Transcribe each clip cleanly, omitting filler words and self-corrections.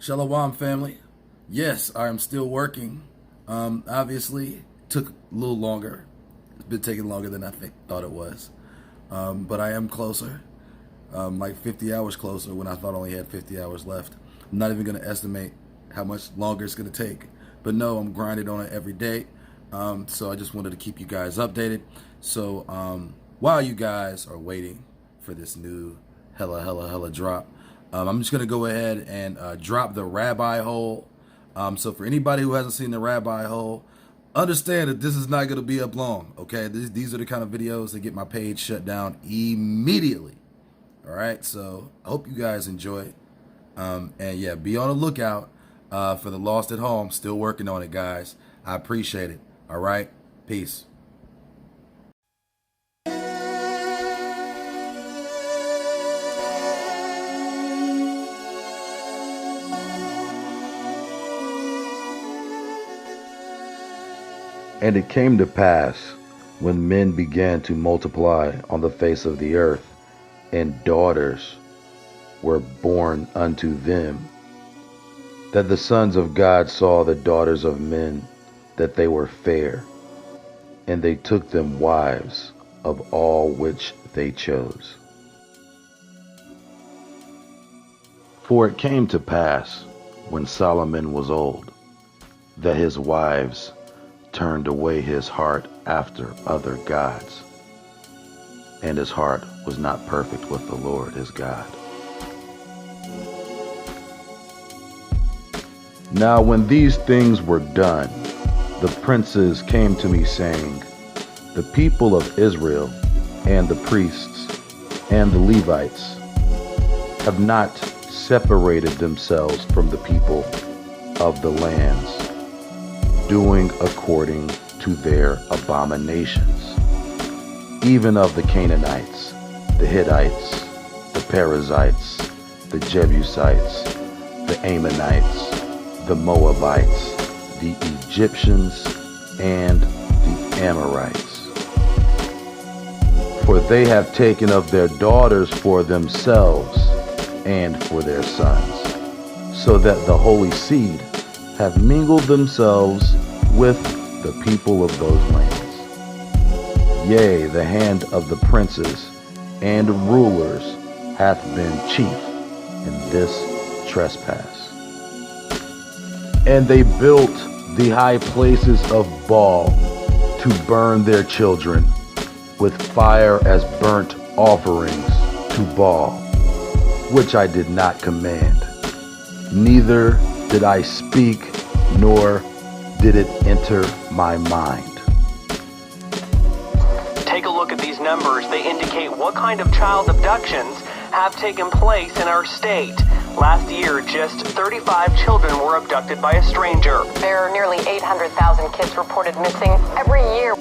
Shalom, family. Yes, I am still working. Obviously, took a little longer. It's been taking longer than I thought it was. But I am closer, like 50 hours closer when I thought I only had 50 hours left. I'm not even going to estimate how much longer it's going to take. But no, I'm grinding on it every day. So I just wanted to keep you guys updated. So while you guys are waiting for this new hella drop, I'm just going to go ahead and drop the RabbiHole. So for anybody who hasn't seen the RabbiHole, understand that this is not going to be up long, okay? These are the kind of videos that get my page shut down immediately. All right, so I hope you guys enjoy it. And yeah, be on the lookout for the Lost at Home. Still working on it, guys. I appreciate it. All right, peace. And it came to pass, when men began to multiply on the face of the earth, and daughters were born unto them, that the sons of God saw the daughters of men, that they were fair, and they took them wives of all which they chose. For it came to pass, when Solomon was old, that his wives turned away his heart after other gods, and his heart was not perfect with the Lord his God. Now when these things were done, the princes came to me, saying, the people of Israel and the priests and the Levites have not separated themselves from the people of the lands, doing according to their abominations, even of the Canaanites, the Hittites, the Perizzites, the Jebusites, the Ammonites, the Moabites, the Egyptians, and the Amorites. For they have taken of their daughters for themselves and for their sons, so that the holy seed have mingled themselves with the people of those lands. Yea, the hand of the princes and rulers hath been chief in this trespass. And they built the high places of Baal to burn their children with fire as burnt offerings to Baal, which I did not command, neither did I speak, nor did it enter my mind. Take a look at these numbers. They indicate what kind of child abductions have taken place in our state. Last year, just 35 children were abducted by a stranger. There are nearly 800,000 kids reported missing every year.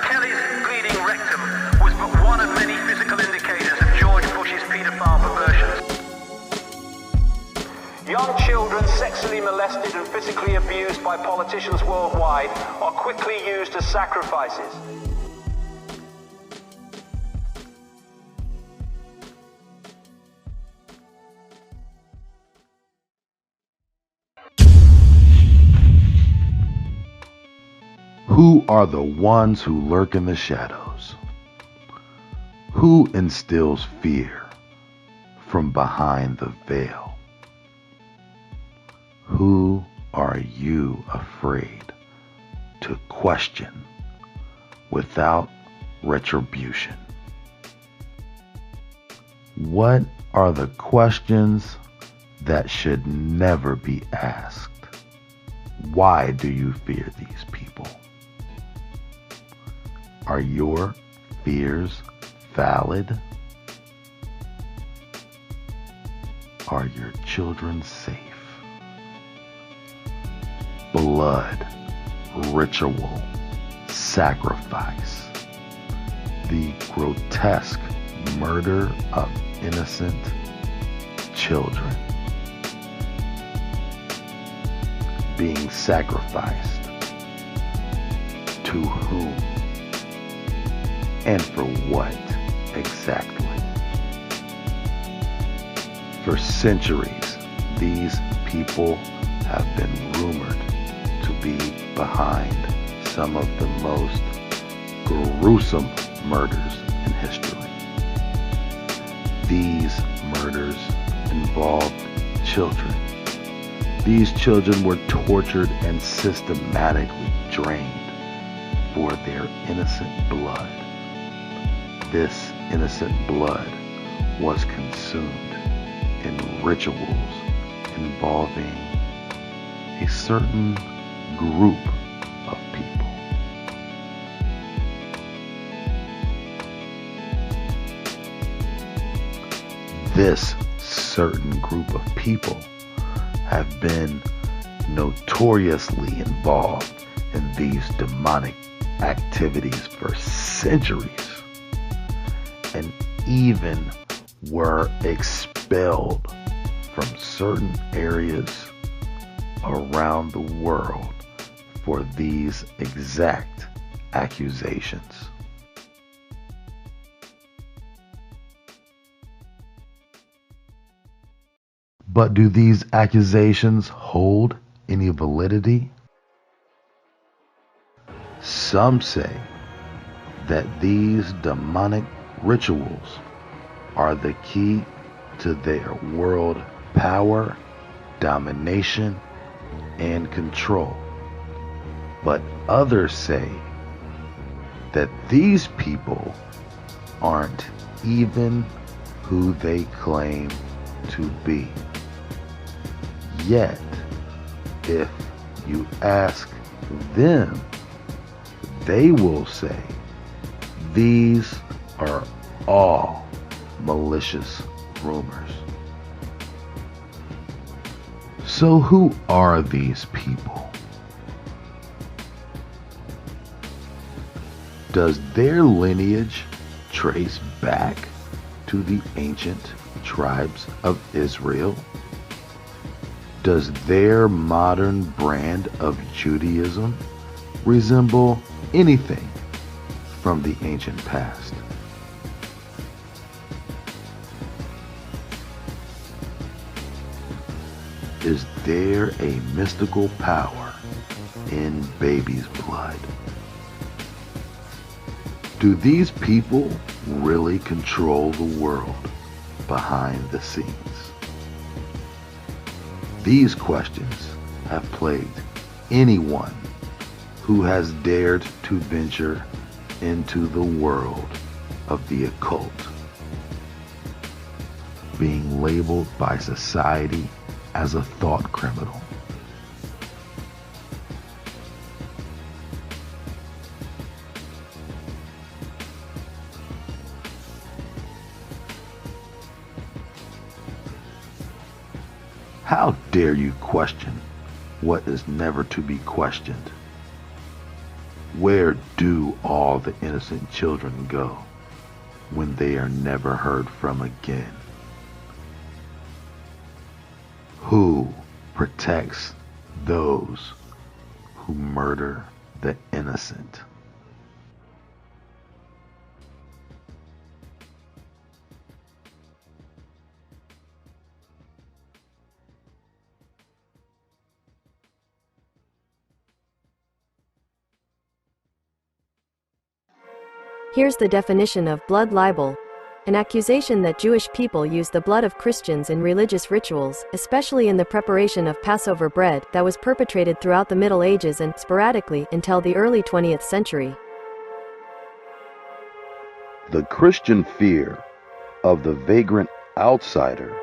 Kelly's bleeding rectum was but one of many physical indicators of George Bush's paedophile perversions. Young children sexually molested and physically abused by politicians worldwide are quickly used as sacrifices. Who are the ones who lurk in the shadows? Who instills fear from behind the veil? Who are you afraid to question without retribution? What are the questions that should never be asked? Why do you fear these people? Are your fears valid? Are your children safe? Blood, ritual, sacrifice, the grotesque murder of innocent children being sacrificed. To whom? And for what exactly? For centuries, these people have been rumored to be behind some of the most gruesome murders in history. These murders involved children. These children were tortured and systematically drained for their innocent blood. This innocent blood was consumed in rituals involving a certain group of people. This certain group of people have been notoriously involved in these demonic activities for centuries, and even were expelled from certain areas around the world for these exact accusations. But do these accusations hold any validity? Some say that these demonic rituals are the key to their world power, domination, and control. But others say that these people aren't even who they claim to be. Yet, if you ask them, they will say these are all malicious rumors. So who are these people? Does their lineage trace back to the ancient tribes of Israel? Does their modern brand of Judaism resemble anything from the ancient past? Is there a mystical power in baby's blood? Do these people really control the world behind the scenes? These questions have plagued anyone who has dared to venture into the world of the occult, being labeled by society as a thought criminal. How dare you question what is never to be questioned? Where do all the innocent children go when they are never heard from again? Who protects those who murder the innocent? Here's the definition of blood libel: an accusation that Jewish people use the blood of Christians in religious rituals, especially in the preparation of Passover bread, that was perpetrated throughout the Middle Ages and, sporadically, until the early 20th century. The Christian fear of the vagrant outsider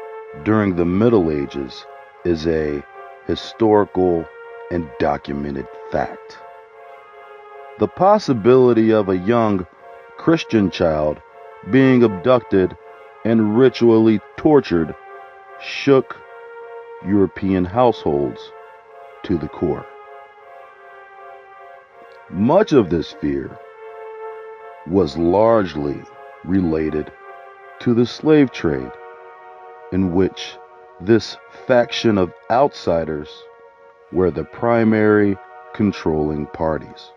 during the Middle Ages is a historical and documented fact. The possibility of a young Christian child being abducted and ritually tortured shook European households to the core. Much of this fear was largely related to the slave trade, in which this faction of outsiders were the primary controlling parties.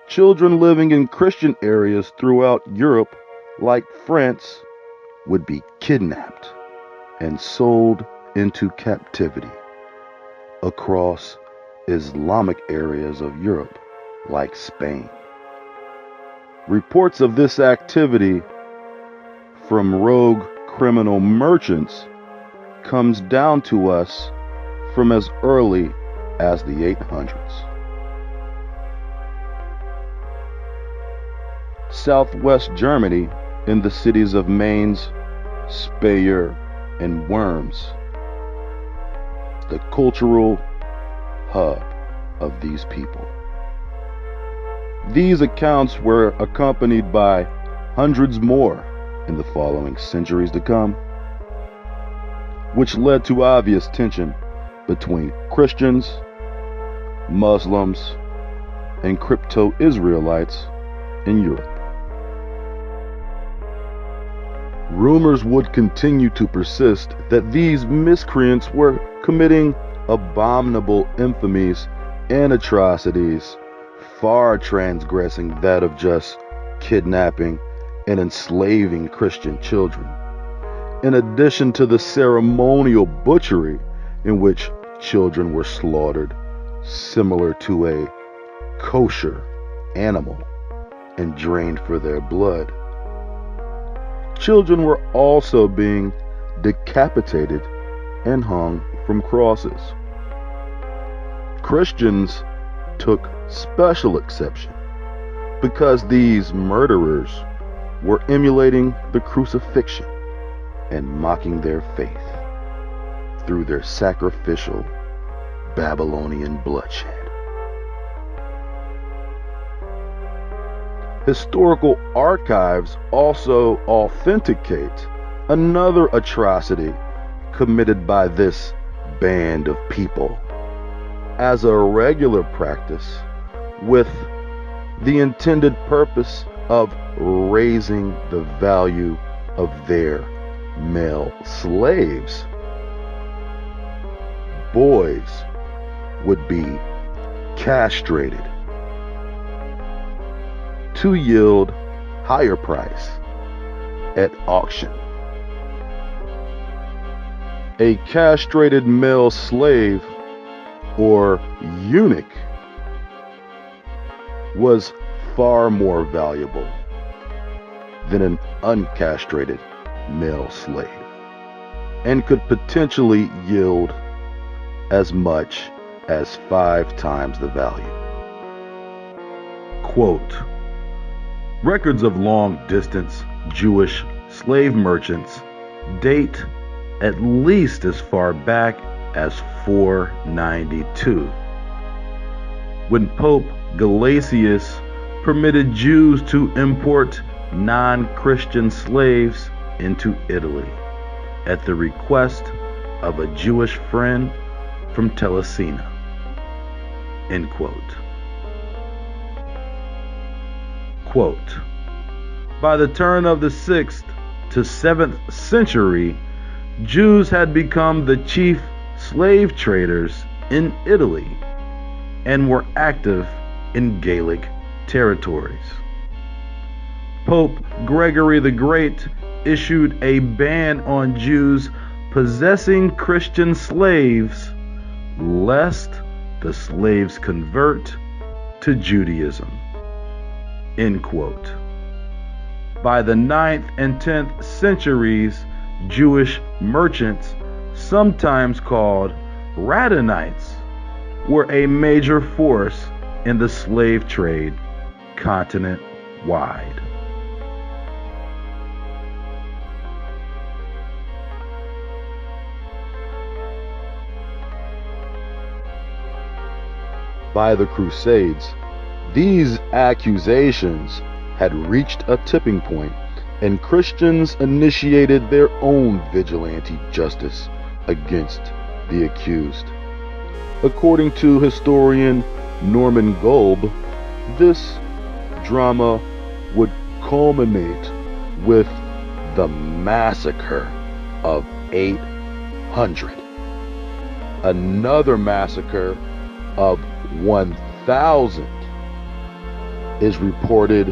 Children living in Christian areas throughout Europe, like France, would be kidnapped and sold into captivity across Islamic areas of Europe like Spain. Reports of this activity from rogue criminal merchants comes down to us from as early as the 800s. Southwest Germany, in the cities of Mainz, Speyer, and Worms, the cultural hub of these people. These accounts were accompanied by hundreds more in the following centuries to come, which led to obvious tension between Christians, Muslims, and crypto-Israelites in Europe. Rumors would continue to persist that these miscreants were committing abominable infamies and atrocities far transgressing that of just kidnapping and enslaving Christian children, in addition to the ceremonial butchery in which children were slaughtered, similar to a kosher animal, and drained for their blood. Children were also being decapitated and hung from crosses. Christians took special exception because these murderers were emulating the crucifixion and mocking their faith through their sacrificial Babylonian bloodshed. Historical archives also authenticate another atrocity committed by this band of people as a regular practice with the intended purpose of raising the value of their male slaves. Boys would be castrated to yield higher price at auction. A castrated male slave or eunuch was far more valuable than an uncastrated male slave and could potentially yield as much as 5 times the value. Quote, records of long-distance Jewish slave merchants date at least as far back as 492, when Pope Gelasius permitted Jews to import non-Christian slaves into Italy at the request of a Jewish friend from Telesina. End quote. Quote, by the turn of the 6th to 7th century, Jews had become the chief slave traders in Italy and were active in Gaelic territories. Pope Gregory the Great issued a ban on Jews possessing Christian slaves, lest the slaves convert to Judaism. End quote. By the 9th and 10th centuries, Jewish merchants, sometimes called Radhanites, were a major force in the slave trade continent-wide. By the Crusades, these accusations had reached a tipping point, and Christians initiated their own vigilante justice against the accused. According to historian Norman Golb, this drama would culminate with the massacre of 800. Another massacre of 1,000 is reported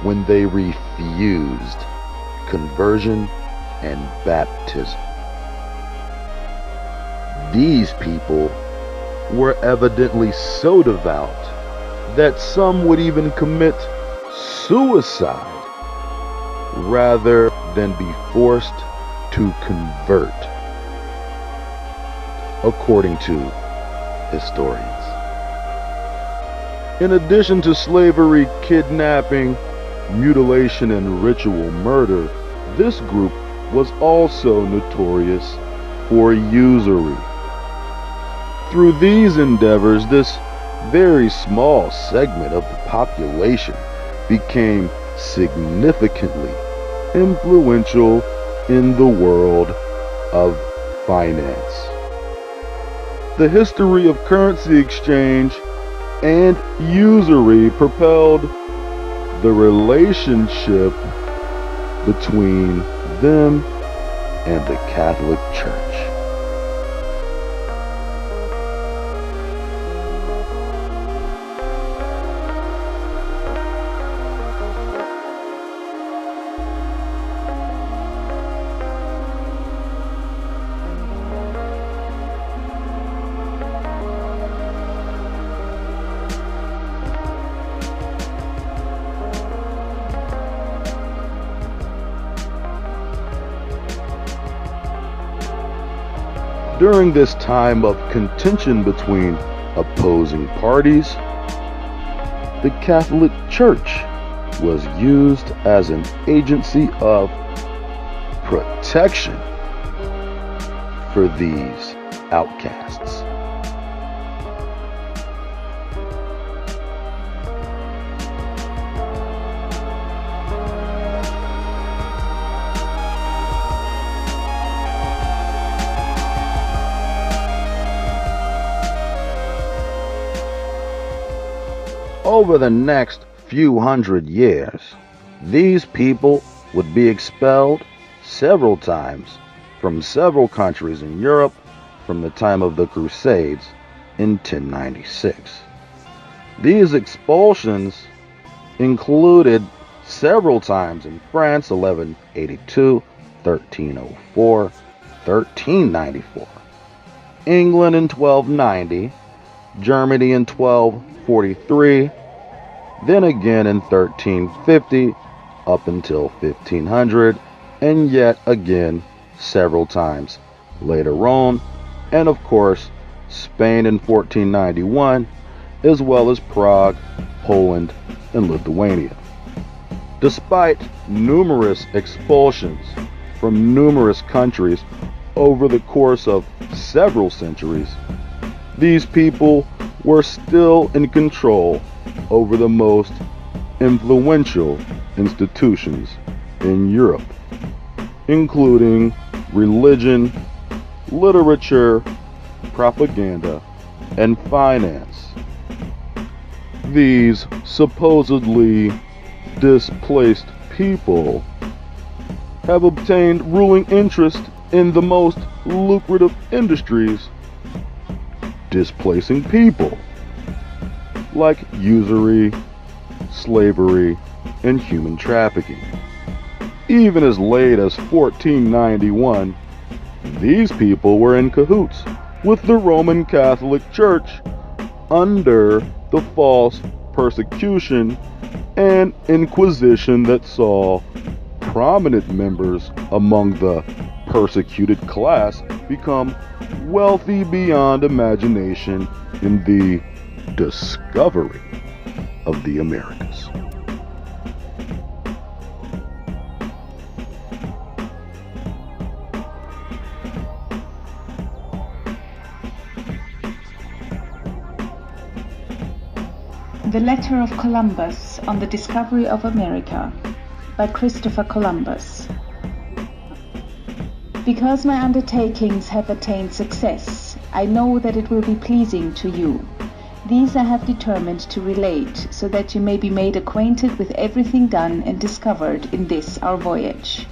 when they refused conversion and baptism. These people were evidently so devout that some would even commit suicide rather than be forced to convert, according to historians. In addition to slavery, kidnapping, mutilation, and ritual murder, this group was also notorious for usury. Through these endeavors, this very small segment of the population became significantly influential in the world of finance. The history of currency exchange and usury propelled the relationship between them and the Catholic Church. During this time of contention between opposing parties, the Catholic Church was used as an agency of protection for these outcasts. Over the next few hundred years, these people would be expelled several times from several countries in Europe from the time of the Crusades in 1096. These expulsions included several times in France, 1182, 1304, 1394, England in 1290, Germany in 1243, then again in 1350 up until 1500, and yet again several times later on, and of course Spain in 1491, as well as Prague, Poland, and Lithuania. Despite numerous expulsions from numerous countries over the course of several centuries, these people were still in control over the most influential institutions in Europe, including religion, literature, propaganda, and finance. These supposedly displaced people have obtained ruling interest in the most lucrative industries, displacing people, like usury, slavery, and human trafficking. Even as late as 1491, these people were in cahoots with the Roman Catholic Church under the false persecution and inquisition that saw prominent members among the persecuted class become wealthy beyond imagination in the discovery of the Americas. The Letter of Columbus on the Discovery of America by Christopher Columbus. Because my undertakings have attained success, I know that it will be pleasing to you. These I have determined to relate, so that you may be made acquainted with everything done and discovered in this our voyage.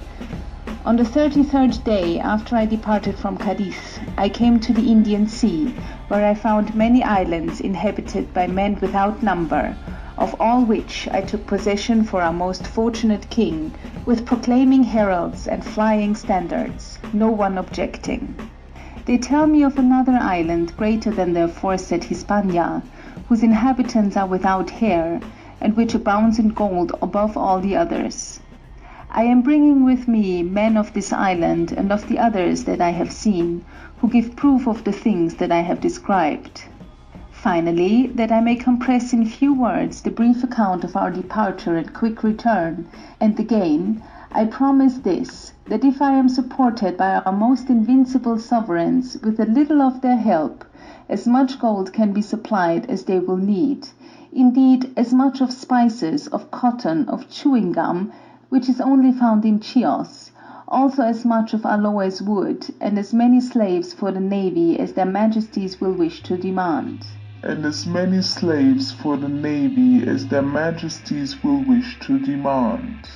On the 33rd day after I departed from Cadiz, I came to the Indian Sea, where I found many islands inhabited by men without number, of all which I took possession for our most fortunate king, with proclaiming heralds and flying standards, no one objecting. They tell me of another island greater than the aforesaid Hispania, whose inhabitants are without hair, and which abounds in gold above all the others. I am bringing with me men of this island and of the others that I have seen, who give proof of the things that I have described. Finally, that I may compress in few words the brief account of our departure and quick return, and again, I promise this, that if I am supported by our most invincible sovereigns with a little of their help, as much gold can be supplied as they will need, indeed as much of spices, of cotton, of chewing gum, which is only found in Chios, also as much of aloes wood, and as many slaves for the navy as their majesties will wish to demand. And as many slaves for the navy as their majesties will wish to demand.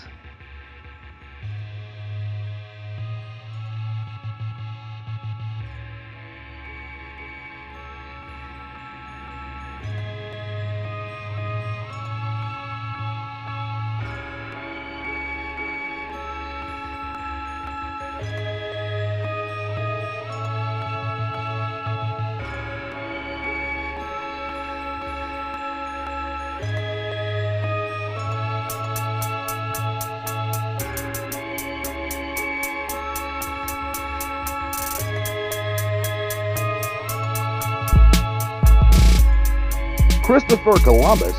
Christopher Columbus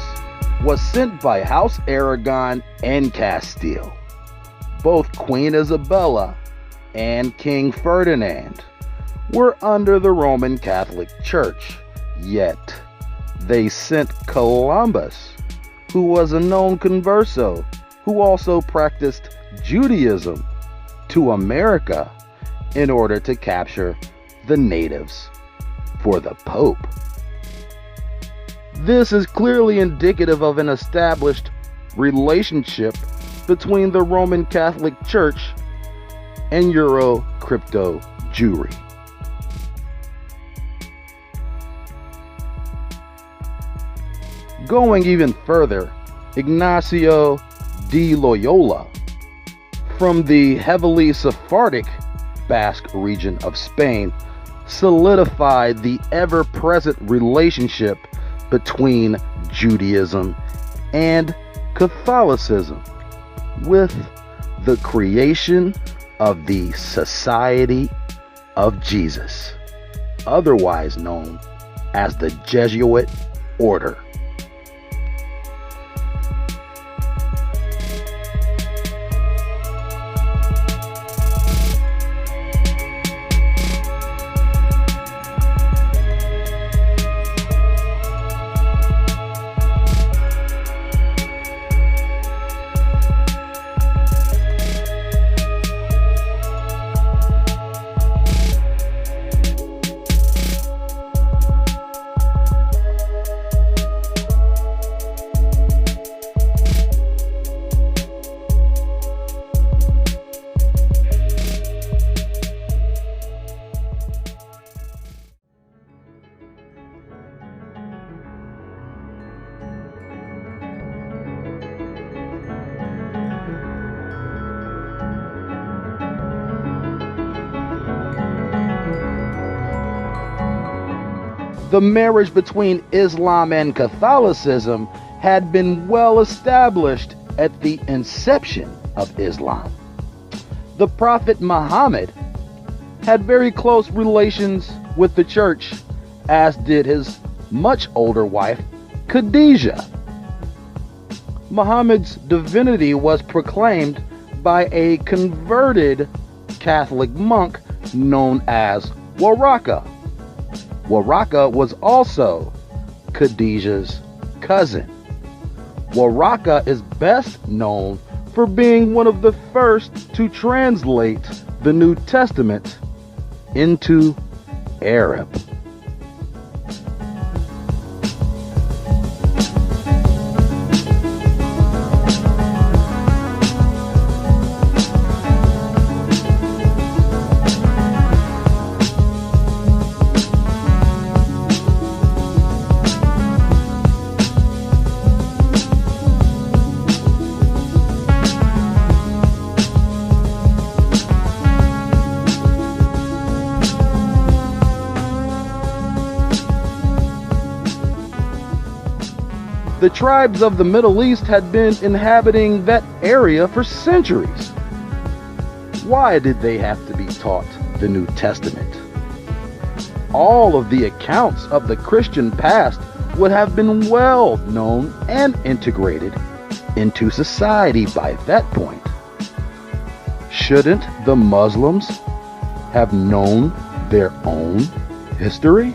was sent by House Aragon and Castile. Both Queen Isabella and King Ferdinand were under the Roman Catholic Church, yet they sent Columbus, who was a known converso, who also practiced Judaism, to America in order to capture the natives for the Pope. This is clearly indicative of an established relationship between the Roman Catholic Church and Euro crypto Jewry. Going even further, Ignacio de Loyola, from the heavily Sephardic Basque region of Spain, solidified the ever-present relationship between Judaism and Catholicism with the creation of the Society of Jesus, otherwise known as the Jesuit Order. The marriage between Islam and Catholicism had been well established at the inception of Islam. The Prophet Muhammad had very close relations with the church, as did his much older wife, Khadijah. Muhammad's divinity was proclaimed by a converted Catholic monk known as Waraka. Waraka was also Khadijah's cousin. Waraka is best known for being one of the first to translate the New Testament into Arab. The tribes of the Middle East had been inhabiting that area for centuries. Why did they have to be taught the New Testament? All of the accounts of the Christian past would have been well known and integrated into society by that point. Shouldn't the Muslims have known their own history?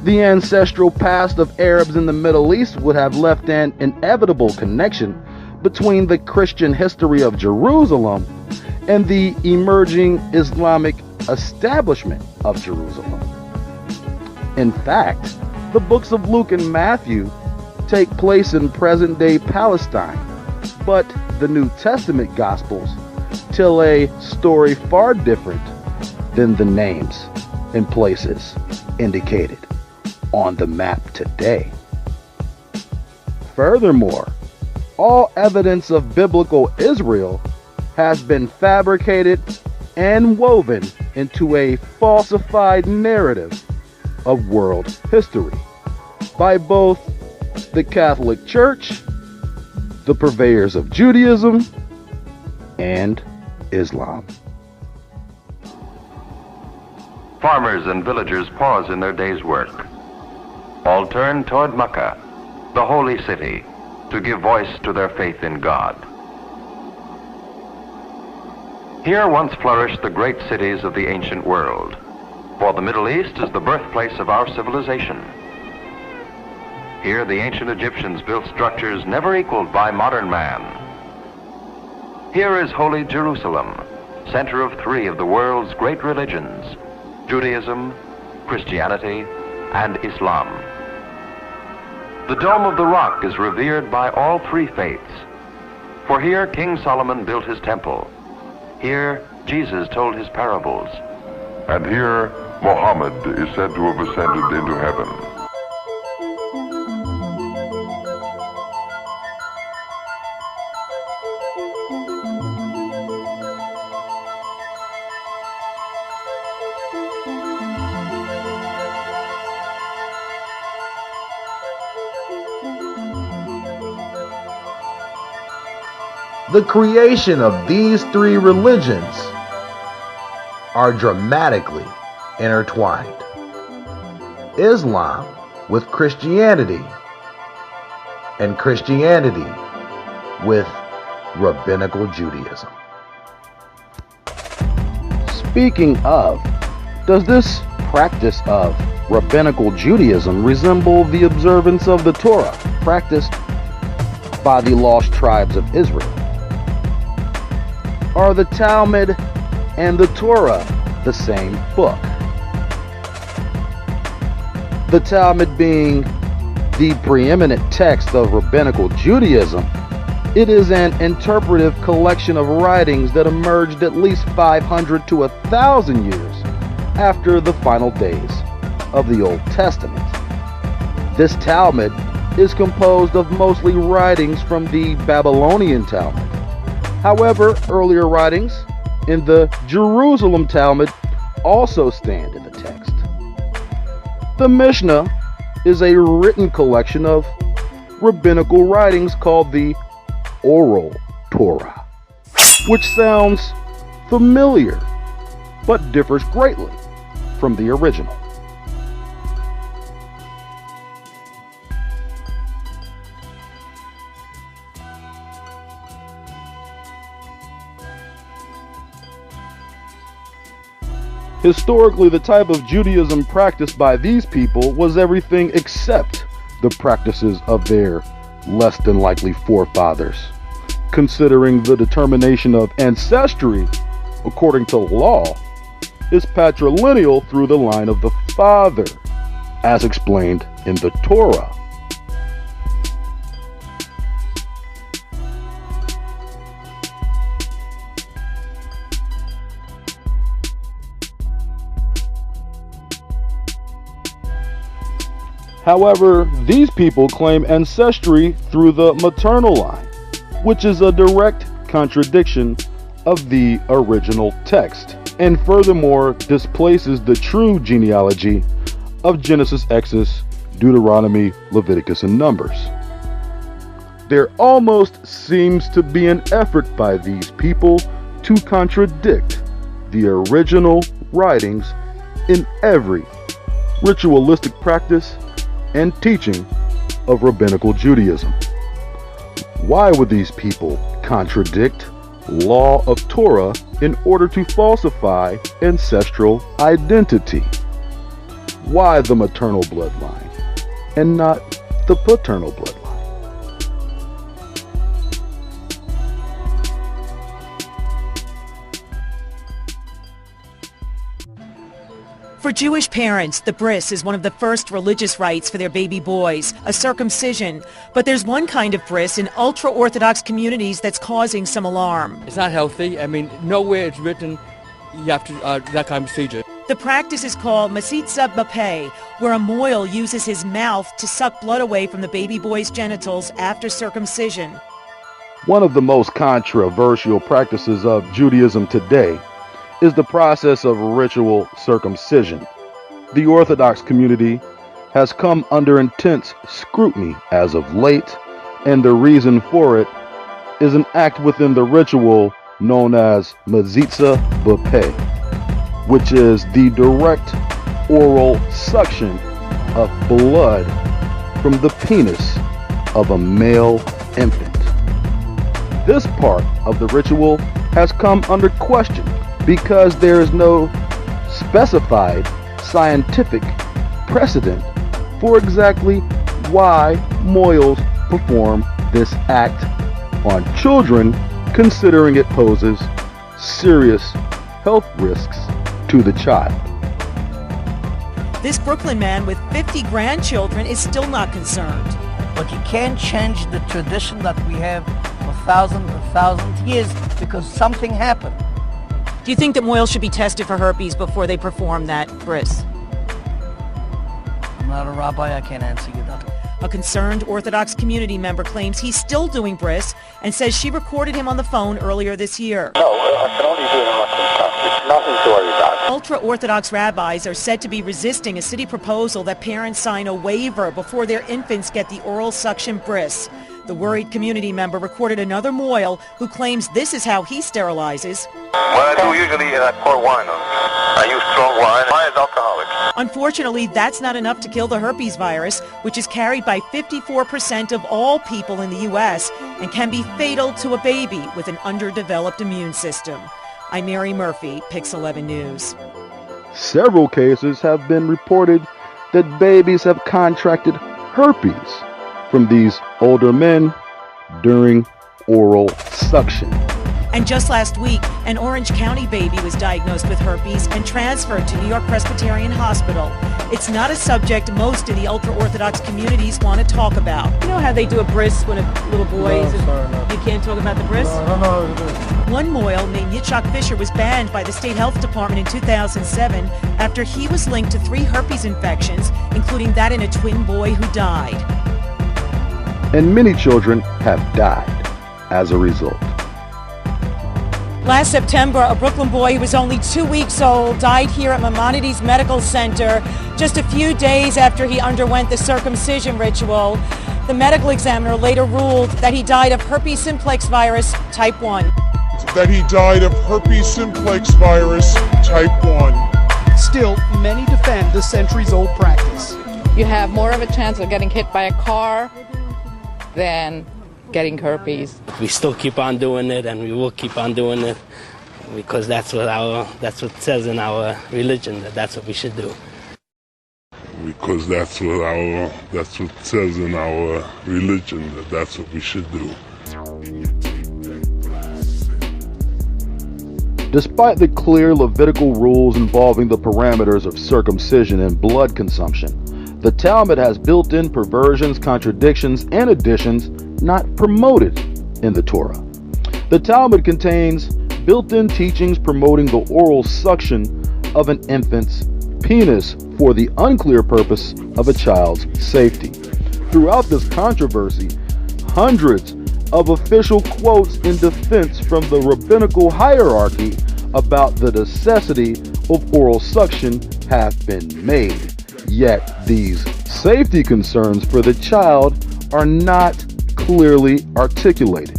The ancestral past of Arabs in the Middle East would have left an inevitable connection between the Christian history of Jerusalem and the emerging Islamic establishment of Jerusalem. In fact, the books of Luke and Matthew take place in present-day Palestine, but the New Testament Gospels tell a story far different than the names and places indicated on the map today. Furthermore, all evidence of biblical Israel has been fabricated and woven into a falsified narrative of world history by both the Catholic Church, the purveyors of Judaism, and Islam. Farmers and villagers pause in their day's work. All turn toward Mecca, the holy city, to give voice to their faith in God. Here once flourished the great cities of the ancient world, for the Middle East is the birthplace of our civilization. Here the ancient Egyptians built structures never equaled by modern man. Here is holy Jerusalem, center of three of the world's great religions, Judaism, Christianity, and Islam. The Dome of the Rock is revered by all three faiths, for here King Solomon built his temple. Here Jesus told his parables. And here Muhammad is said to have ascended into heaven. The creation of these three religions are dramatically intertwined. Islam with Christianity, and Christianity with rabbinical Judaism. Speaking of, does this practice of rabbinical Judaism resemble the observance of the Torah practiced by the lost tribes of Israel? Are the Talmud and the Torah the same book? The Talmud being the preeminent text of rabbinical Judaism, it is an interpretive collection of writings that emerged at least 500 to 1,000 years after the final days of the Old Testament. This Talmud is composed of mostly writings from the Babylonian Talmud. However, earlier writings in the Jerusalem Talmud also stand in the text. The Mishnah is a written collection of rabbinical writings called the Oral Torah, which sounds familiar but differs greatly from the original. Historically, the type of Judaism practiced by these people was everything except the practices of their less than likely forefathers, considering the determination of ancestry, according to law, is patrilineal through the line of the father, as explained in the Torah. However, these people claim ancestry through the maternal line, which is a direct contradiction of the original text, and furthermore displaces the true genealogy of Genesis, Exodus, Deuteronomy, Leviticus, and Numbers. there almost seems to be an effort by these people to contradict the original writings in every ritualistic practice and teaching of rabbinical Judaism. Why would these people contradict law of Torah in order to falsify ancestral identity? Why the maternal bloodline and not the paternal bloodline? For Jewish parents, the bris is one of the first religious rites for their baby boys, a circumcision. But there's one kind of bris in ultra-Orthodox communities that's causing some alarm. It's not healthy. I mean, nowhere it's written you have to that kind of procedure. The practice is called masitza b'peh, where a moil uses his mouth to suck blood away from the baby boy's genitals after circumcision. One of the most controversial practices of Judaism today is the process of ritual circumcision. The Orthodox community has come under intense scrutiny as of late, and the reason for it is an act within the ritual known as masitza b'peh, which is the direct oral suction of blood from the penis of a male infant. This part of the ritual has come under question because there is no specified scientific precedent for exactly why mohels perform this act on children, considering it poses serious health risks to the child. This Brooklyn man with 50 grandchildren is still not concerned. But you can't change the tradition that we have for thousands and thousands of years because something happened. Do you think that mohels should be tested for herpes before they perform that bris? I'm not a rabbi, I can't answer you that. A concerned Orthodox community member claims he's still doing bris and says she recorded him on the phone earlier this year. No, I can only do it in Russian stuff. It's nothing to worry about. Ultra-Orthodox rabbis are said to be resisting a city proposal that parents sign a waiver before their infants get the oral suction bris. The worried community member recorded another mohel who claims this is how he sterilizes. What I do usually is I pour wine on it. I use strong wine. Wine is alcoholic. Unfortunately, that's not enough to kill the herpes virus, which is carried by 54% of all people in the U.S. and can be fatal to a baby with an underdeveloped immune system. I'm Mary Murphy, Pix 11 News. Several cases have been reported that babies have contracted herpes from these older men during oral suction. And just last week, an Orange County baby was diagnosed with herpes and transferred to New York Presbyterian Hospital. It's not a subject most in the ultra-Orthodox communities want to talk about. You know how they do a bris when a little boy is... You can't talk about the bris? No, I don't know how to do it. One mohel named Yitzhak Fisher was banned by the State Health Department in 2007 after he was linked to 3 herpes infections, including that in a twin boy who died. And many children have died as a result. Last September, a Brooklyn boy who was only 2 weeks old died here at Maimonides Medical Center just a few days after he underwent the circumcision ritual. The medical examiner later ruled that he died of herpes simplex virus type 1. That he died of herpes simplex virus type 1. Still, many defend the centuries-old practice. You have more of a chance of getting hit by a car than getting herpes. We still keep on doing it, and we will keep on doing it because that's what it says in our religion, that's what we should do. Because that's what it says in our religion, that's what we should do. Despite the clear Levitical rules involving the parameters of circumcision and blood consumption, the Talmud has built-in perversions, contradictions, and additions not promoted in the Torah. The Talmud contains built-in teachings promoting the oral suction of an infant's penis for the unclear purpose of a child's safety. Throughout this controversy, hundreds of official quotes in defense from the rabbinical hierarchy about the necessity of oral suction have been made. Yet these safety concerns for the child are not clearly articulated.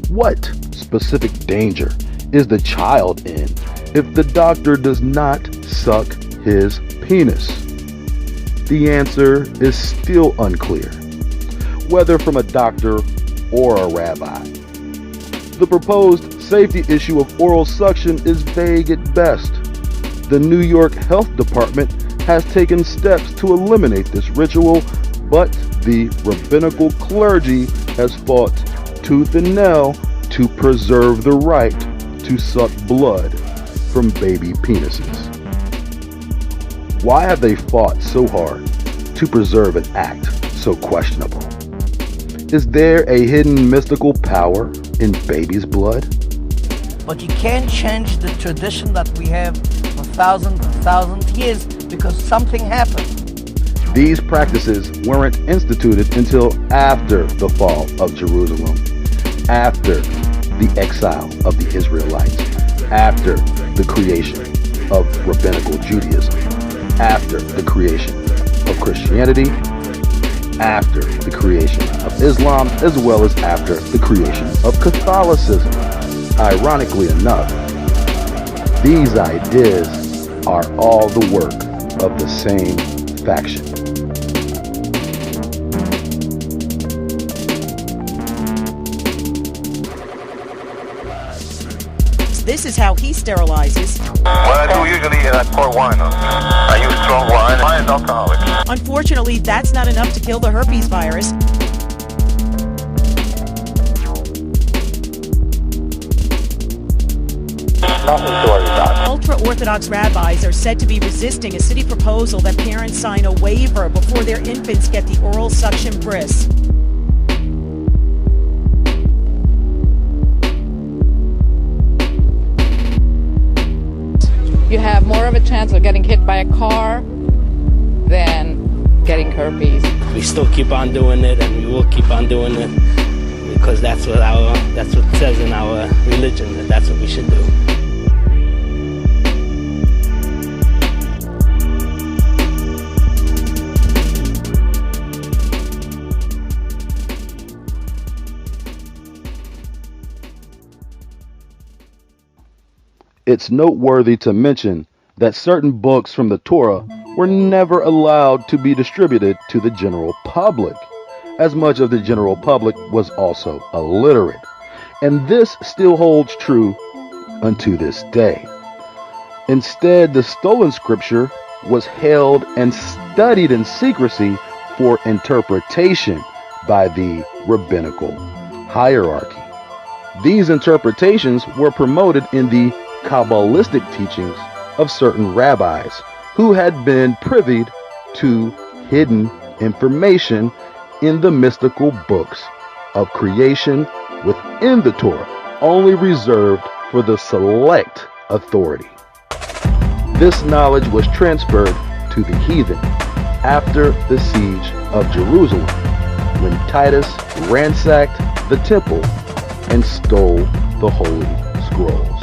What specific danger is the child in if the doctor does not suck his penis? The answer is still unclear, whether from a doctor or a rabbi. The proposed safety issue of oral suction is vague at best. The New York Health Department has taken steps to eliminate this ritual, but the rabbinical clergy has fought tooth and nail to preserve the right to suck blood from baby penises. Why have they fought so hard to preserve an act so questionable? Is there a hidden mystical power in baby's blood? But you can't change the tradition that we have for thousands and thousands of years because something happened. These practices weren't instituted until after the fall of Jerusalem, after the exile of the Israelites, after the creation of rabbinical Judaism, after the creation of Christianity, after the creation of Islam, as well as after the creation of Catholicism. Ironically enough, these ideas are all the work of the same faction. This is how he sterilizes. What I do usually is I pour wine on. I use strong wine. Wine is alcoholic. Unfortunately, that's not enough to kill the herpes virus. Ultra-Orthodox rabbis are said to be resisting a city proposal that parents sign a waiver before their infants get the oral suction bris. You have more of a chance of getting hit by a car than getting herpes. We still keep on doing it, and we will keep on doing it because that's what it says in our religion, that that's what we should do. It's noteworthy to mention that certain books from the Torah were never allowed to be distributed to the general public, as much of the general public was also illiterate. And this still holds true unto this day. Instead, the stolen scripture was held and studied in secrecy for interpretation by the rabbinical hierarchy. These interpretations were promoted in the Kabbalistic teachings of certain rabbis who had been privy to hidden information in the mystical books of creation within the Torah, only reserved for the select authority. This knowledge was transferred to the heathen after the siege of Jerusalem, when Titus ransacked the temple and stole the Holy Scrolls.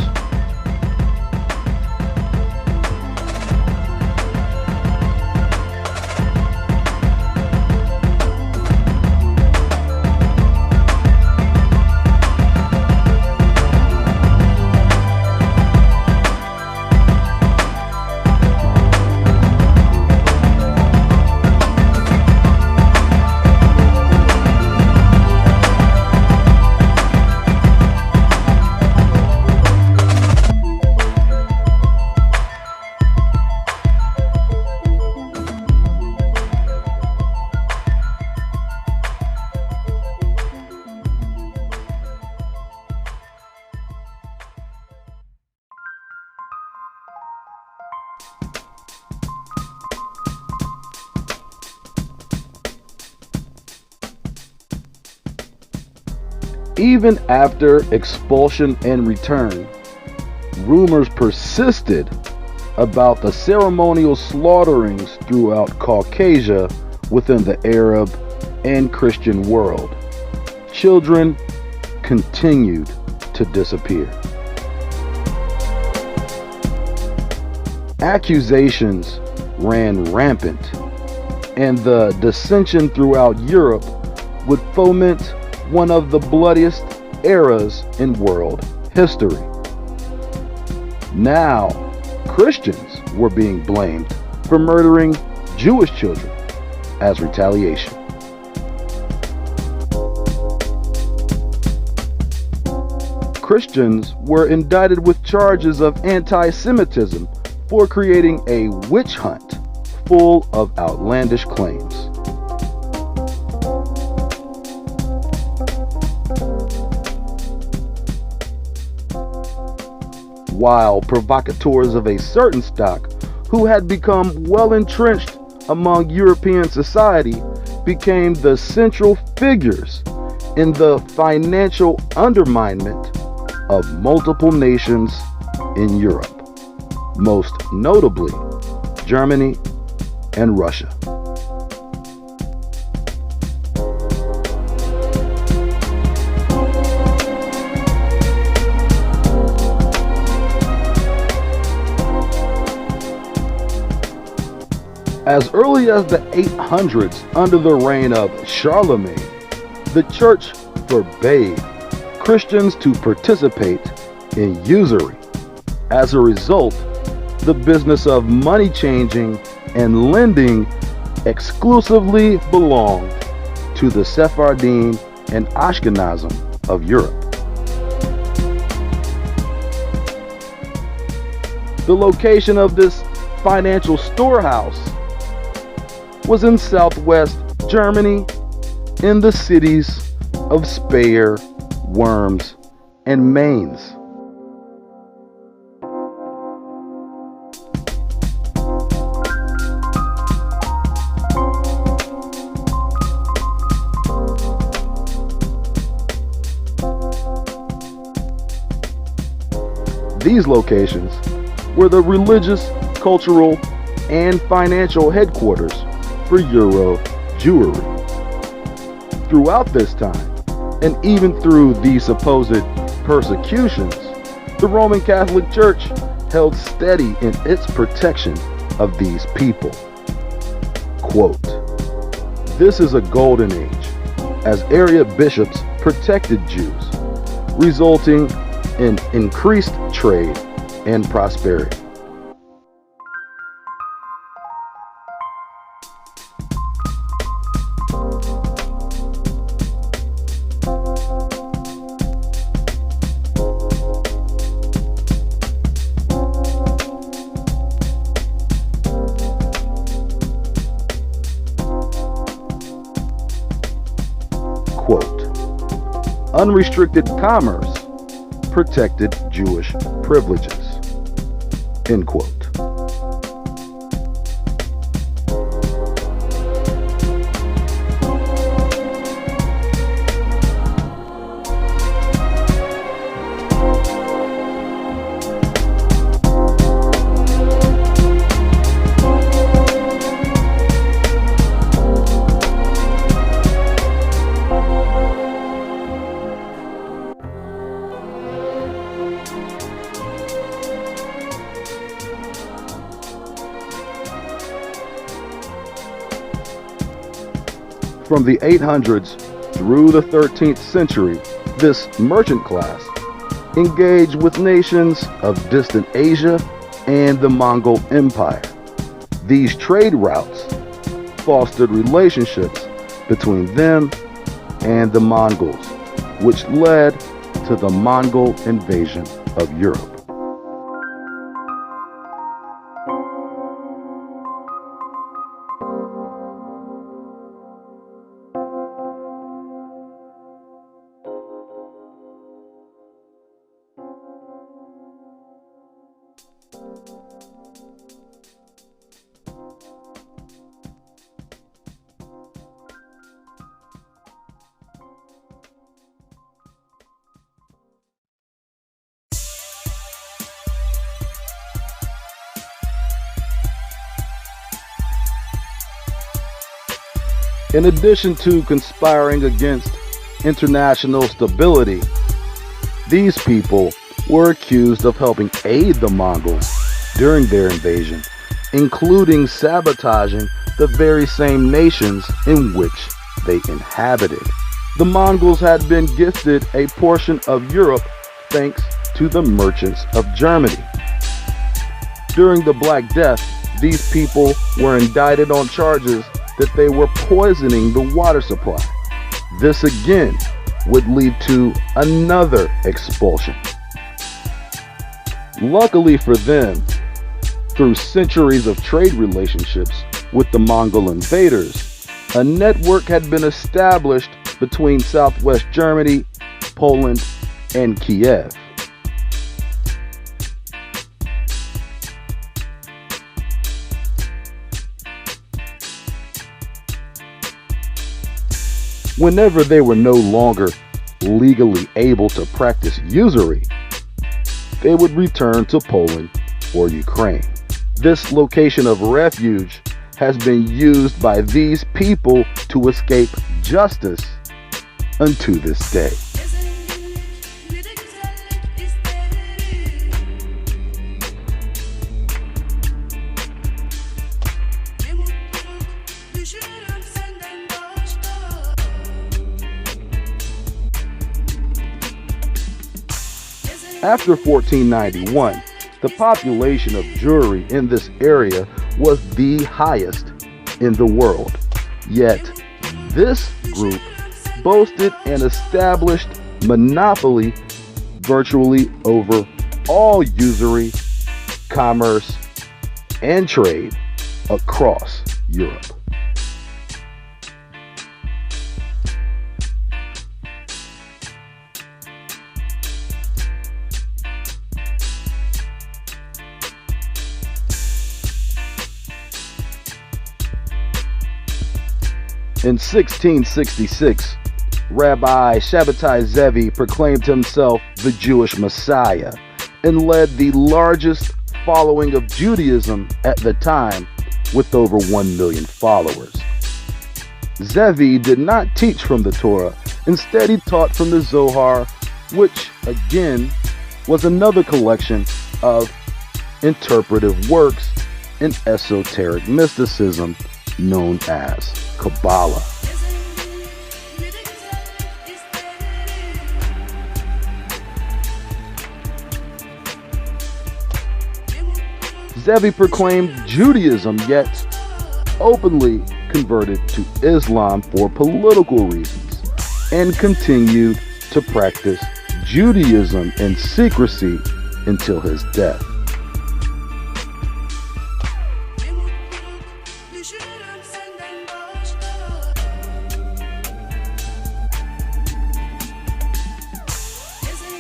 Even after expulsion and return, rumors persisted about the ceremonial slaughterings throughout Caucasia within the Arab and Christian world. Children continued to disappear. Accusations ran rampant, and the dissension throughout Europe would foment one of the bloodiest eras in world history. Now, Christians were being blamed for murdering Jewish children as retaliation. Christians were indicted with charges of anti-Semitism for creating a witch hunt full of outlandish claims. While provocateurs of a certain stock who had become well entrenched among European society became the central figures in the financial underminement of multiple nations in Europe, most notably Germany and Russia. As early as the 800s, under the reign of Charlemagne, the church forbade Christians to participate in usury. As a result, the business of money changing and lending exclusively belonged to the Sephardim and Ashkenazim of Europe. The location of this financial storehouse was in southwest Germany, in the cities of Speyer, Worms, and Mainz. These locations were the religious, cultural, and financial headquarters for Euro Jewry. Throughout this time, and even through the supposed persecutions, the Roman Catholic Church held steady in its protection of these people. Quote, "This is a golden age, as area bishops protected Jews, resulting in increased trade and prosperity." Quote, "Unrestricted commerce protected Jewish privileges." End quote. From the 800s through the 13th century, this merchant class engaged with nations of distant Asia and the Mongol Empire. These trade routes fostered relationships between them and the Mongols, which led to the Mongol invasion of Europe. In addition to conspiring against international stability, these people were accused of helping aid the Mongols during their invasion, including sabotaging the very same nations in which they inhabited. The Mongols had been gifted a portion of Europe thanks to the merchants of Germany. During the Black Death, these people were indicted on charges that they were poisoning the water supply. This again would lead to another expulsion. Luckily for them, through centuries of trade relationships with the Mongol invaders, a network had been established between southwest Germany, Poland, and Kiev. Whenever they were no longer legally able to practice usury, they would return to Poland or Ukraine. This location of refuge has been used by these people to escape justice unto this day. After 1491, the population of Jewry in this area was the highest in the world. Yet, this group boasted an established monopoly virtually over all usury, commerce, and trade across Europe. In 1666, Rabbi Shabbatai Zevi proclaimed himself the Jewish Messiah and led the largest following of Judaism at the time with over 1 million followers. Zevi did not teach from the Torah. Instead, he taught from the Zohar, which, again, was another collection of interpretive works and esoteric mysticism known as Kabbalah. Zevi proclaimed Judaism, yet openly converted to Islam for political reasons and continued to practice Judaism in secrecy until his death.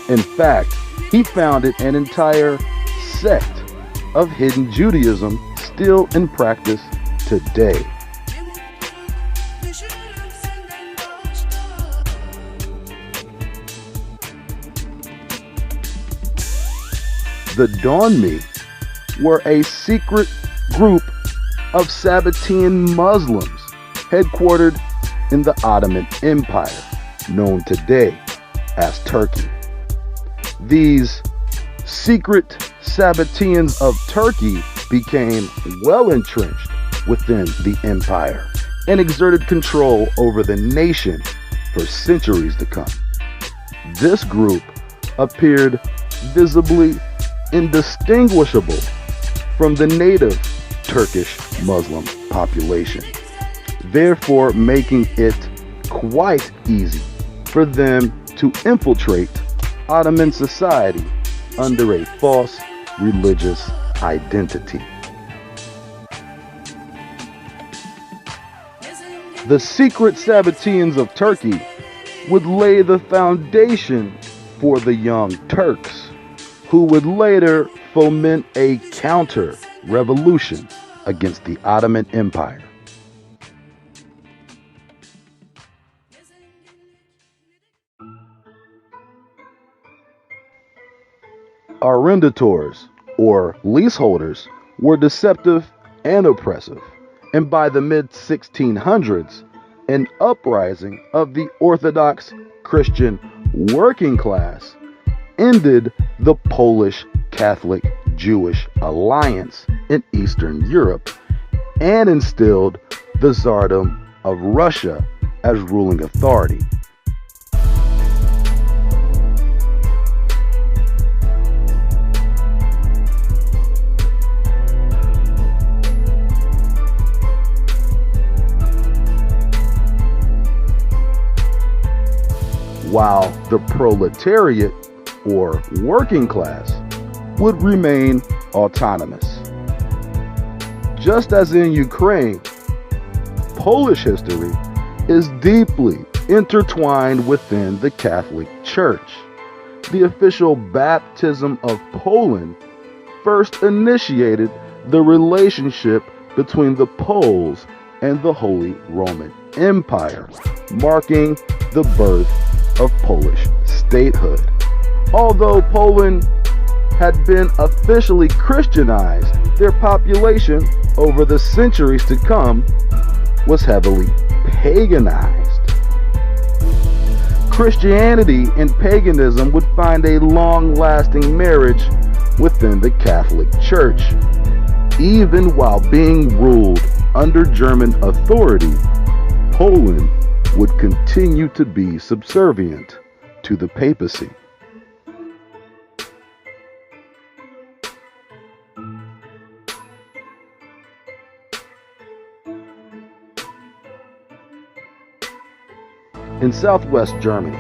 In fact, he founded an entire sect of hidden Judaism still in practice today. The Donmi were a secret group of Sabbatean Muslims headquartered in the Ottoman Empire, known today as Turkey. These secret Sabbateans of Turkey became well entrenched within the empire and exerted control over the nation for centuries to come. This group appeared visibly indistinguishable from the native Turkish Muslim population, therefore making it quite easy for them to infiltrate Ottoman society under a false religious identity. The secret Sabbateans of Turkey would lay the foundation for the Young Turks, who would later foment a counter-revolution against the Ottoman Empire. Arrendators, or leaseholders, were deceptive and oppressive, and by the mid-1600s, an uprising of the Orthodox Christian working class ended the Polish Catholic-Jewish alliance in Eastern Europe and instilled the Tsardom of Russia as ruling authority. While the proletariat, or working class, would remain autonomous. Just as in Ukraine, Polish history is deeply intertwined within the Catholic Church. The official baptism of Poland first initiated the relationship between the Poles and the Holy Roman Empire, marking the birth of Polish statehood. Although Poland had been officially Christianized, their population over the centuries to come was heavily paganized. Christianity and paganism would find a long-lasting marriage within the Catholic Church. Even while being ruled under German authority, Poland would continue to be subservient to the papacy. In southwest Germany,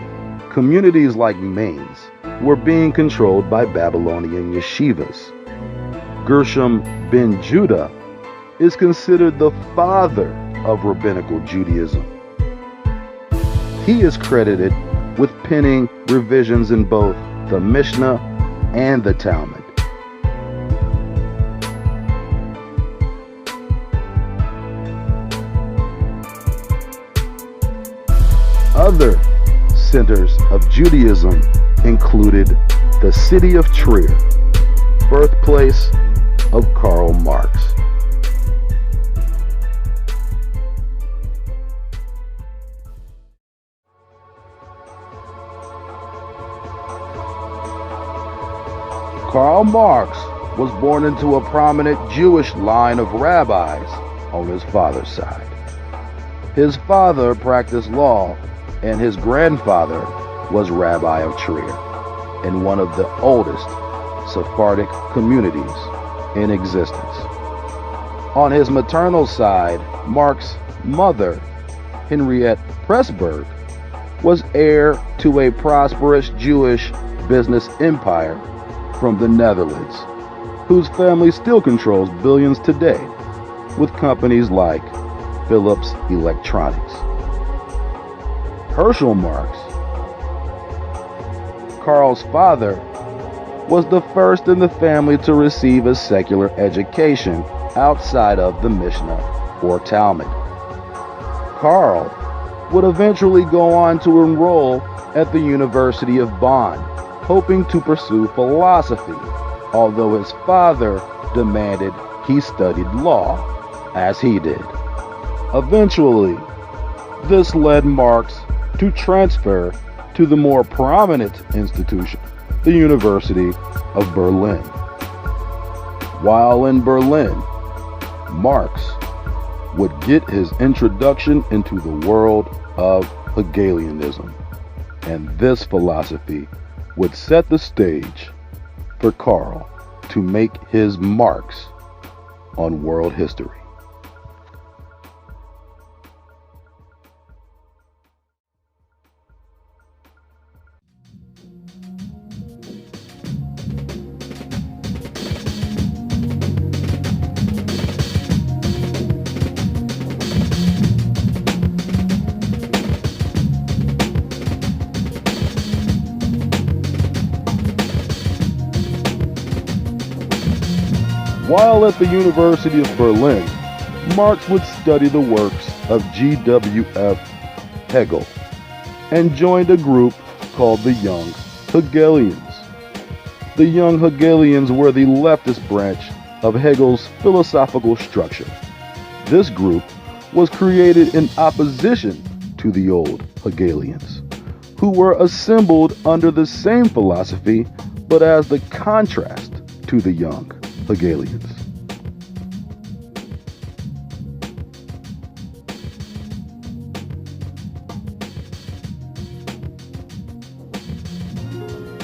communities like Mainz were being controlled by Babylonian yeshivas. Gershom ben Judah is considered the father of rabbinical Judaism. He is credited with penning revisions in both the Mishnah and the Talmud. Other centers of Judaism included the city of Trier, birthplace of Karl Marx. Karl Marx was born into a prominent Jewish line of rabbis on his father's side. His father practiced law, and his grandfather was Rabbi of Trier, in one of the oldest Sephardic communities in existence. On his maternal side, Marx's mother, Henriette Pressburg, was heir to a prosperous Jewish business empire from the Netherlands, whose family still controls billions today with companies like Philips Electronics. Herschel Marx, Karl's father, was the first in the family to receive a secular education outside of the Mishnah or Talmud. Karl would eventually go on to enroll at the University of Bonn, hoping to pursue philosophy, although his father demanded he studied law, as he did. Eventually, this led Marx to transfer to the more prominent institution, the University of Berlin. While in Berlin, Marx would get his introduction into the world of Hegelianism, and this philosophy would set the stage for Karl to make his marks on world history. While at the University of Berlin, Marx would study the works of G.W.F. Hegel and joined a group called the Young Hegelians. The Young Hegelians were the leftist branch of Hegel's philosophical structure. This group was created in opposition to the old Hegelians, who were assembled under the same philosophy but as the contrast to the Young Hegelians.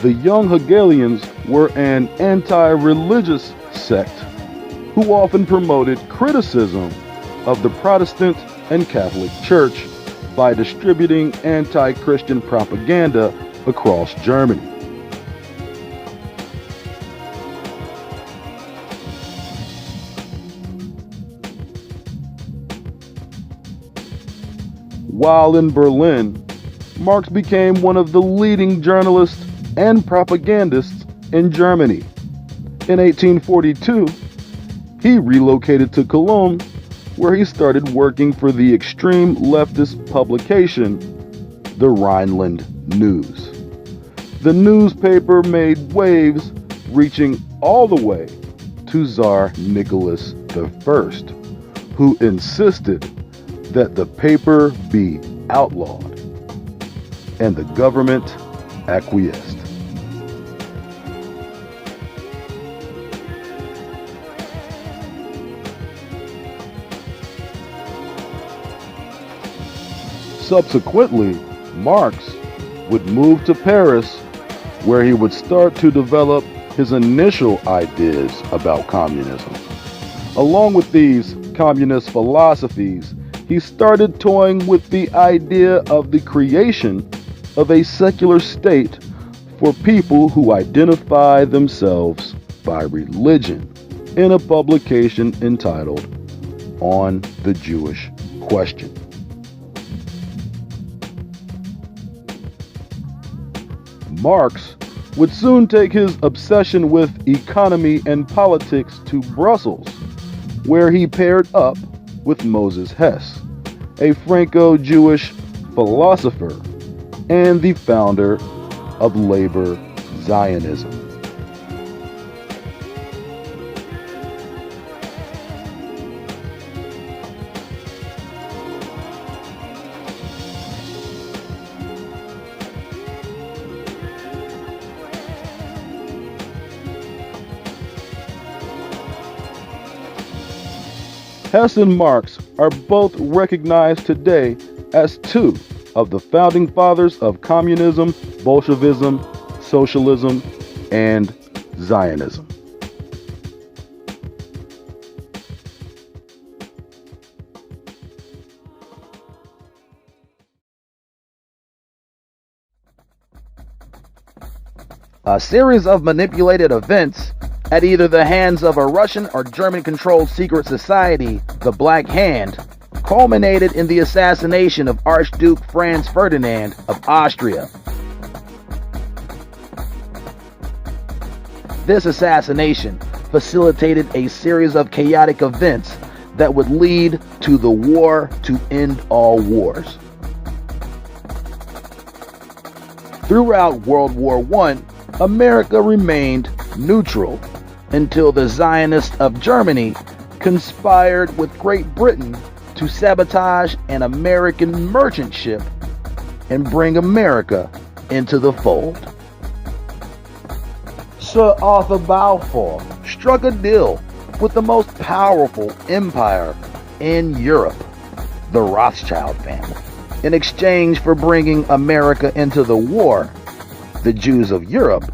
The young Hegelians were an anti-religious sect who often promoted criticism of the Protestant and Catholic Church by distributing anti-Christian propaganda across Germany. While in Berlin, Marx became one of the leading journalists and propagandists in Germany. In 1842, he relocated to Cologne, where he started working for the extreme leftist publication, the Rhineland News. The newspaper made waves, reaching all the way to Tsar Nicholas I, who insisted that the paper be outlawed, and the government acquiesced. Subsequently, Marx would move to Paris, where he would start to develop his initial ideas about communism. Along with these communist philosophies, he started toying with the idea of the creation of a secular state for people who identify themselves by religion in a publication entitled On the Jewish Question. Marx would soon take his obsession with economy and politics to Brussels, where he paired up with Moses Hess, a Franco-Jewish philosopher and the founder of labor Zionism. Hess and Marx are both recognized today as two of the founding fathers of communism, Bolshevism, socialism, and Zionism. A series of manipulated events at either the hands of a Russian or German-controlled secret society, the Black Hand, culminated in the assassination of Archduke Franz Ferdinand of Austria. This assassination facilitated a series of chaotic events that would lead to the war to end all wars. Throughout World War I, America remained neutral until the Zionists of Germany conspired with Great Britain to sabotage an American merchant ship and bring America into the fold. Sir Arthur Balfour struck a deal with the most powerful empire in Europe, the Rothschild family. In exchange for bringing America into the war, the Jews of Europe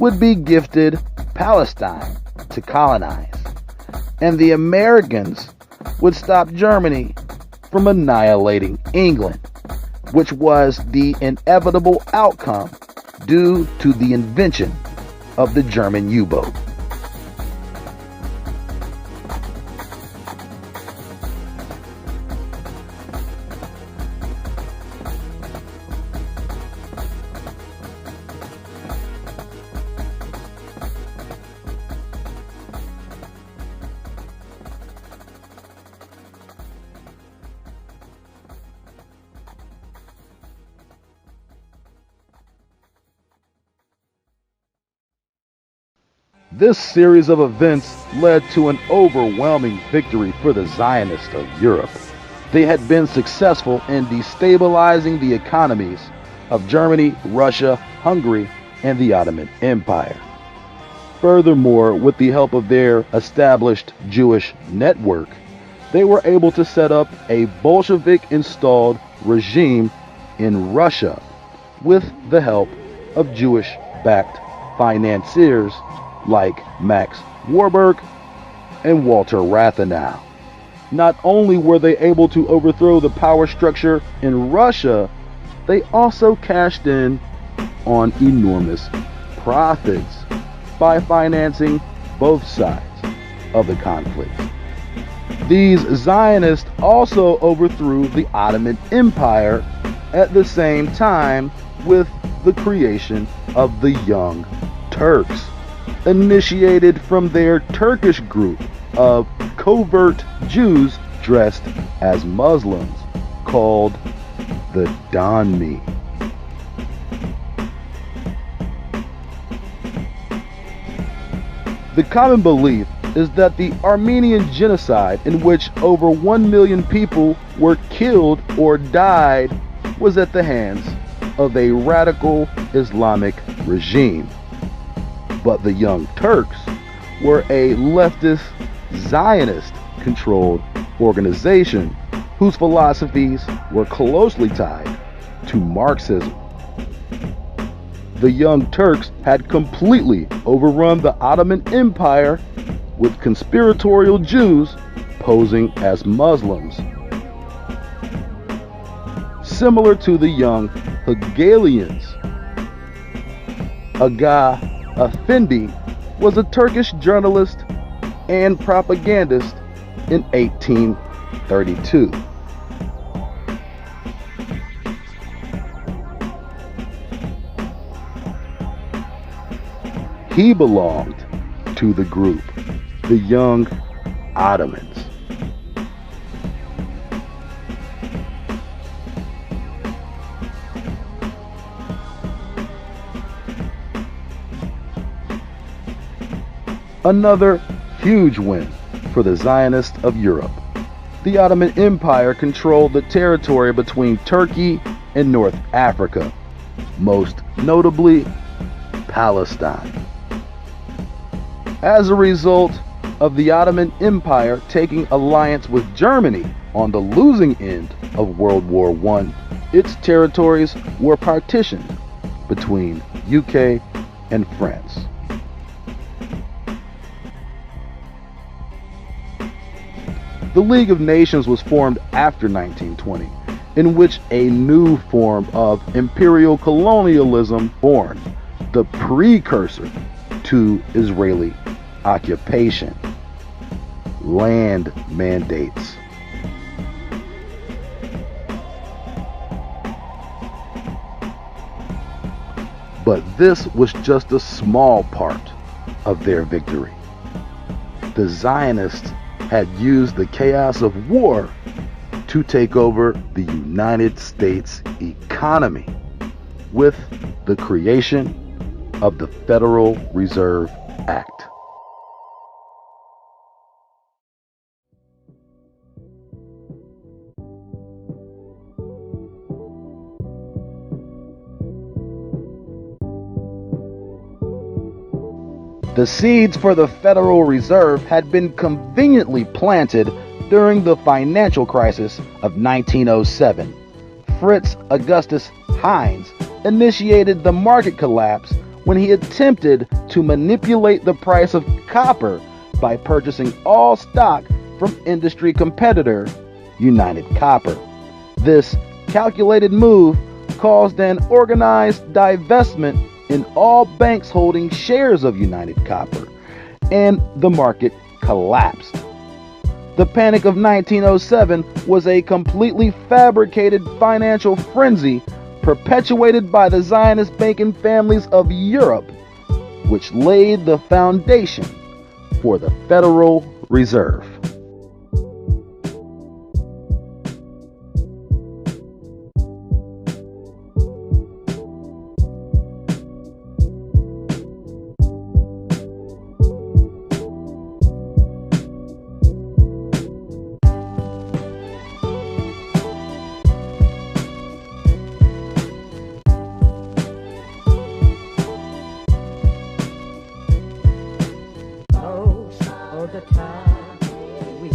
would be gifted Palestine to colonize, and the Americans would stop Germany from annihilating England, which was the inevitable outcome due to the invention of the German U-boat. This series of events led to an overwhelming victory for the Zionists of Europe. They had been successful in destabilizing the economies of Germany, Russia, Hungary, and the Ottoman Empire. Furthermore, with the help of their established Jewish network, they were able to set up a Bolshevik-installed regime in Russia with the help of Jewish backed financiers like Max Warburg and Walter Rathenau. Not only were they able to overthrow the power structure in Russia, they also cashed in on enormous profits by financing both sides of the conflict. These Zionists also overthrew the Ottoman Empire at the same time with the creation of the Young Turks, initiated from their Turkish group of covert Jews dressed as Muslims called the Donmi. The common belief is that the Armenian genocide, in which over 1 million people were killed or died, was at the hands of a radical Islamic regime. But the Young Turks were a leftist, Zionist-controlled organization whose philosophies were closely tied to Marxism. The Young Turks had completely overrun the Ottoman Empire with conspiratorial Jews posing as Muslims. Similar to the Young Hegelians, Aga Effendi was a Turkish journalist and propagandist in 1832. He belonged to the group, the Young Ottomans. Another huge win for the Zionists of Europe. The Ottoman Empire controlled the territory between Turkey and North Africa, most notably Palestine. As a result of the Ottoman Empire taking alliance with Germany on the losing end of World War I, its territories were partitioned between UK and France. The League of Nations was formed after 1920, in which a new form of imperial colonialism born, the precursor to Israeli occupation, land mandates. But this was just a small part of their victory. The Zionists had used the chaos of war to take over the United States economy with the creation of the Federal Reserve Act. The seeds for the Federal Reserve had been conveniently planted during the financial crisis of 1907. Fritz Augustus Heinz initiated the market collapse when he attempted to manipulate the price of copper by purchasing all stock from industry competitor United Copper. This calculated move caused an organized divestment in all banks holding shares of United Copper, and the market collapsed. The Panic of 1907 was a completely fabricated financial frenzy perpetuated by the Zionist banking families of Europe, which laid the foundation for the Federal Reserve.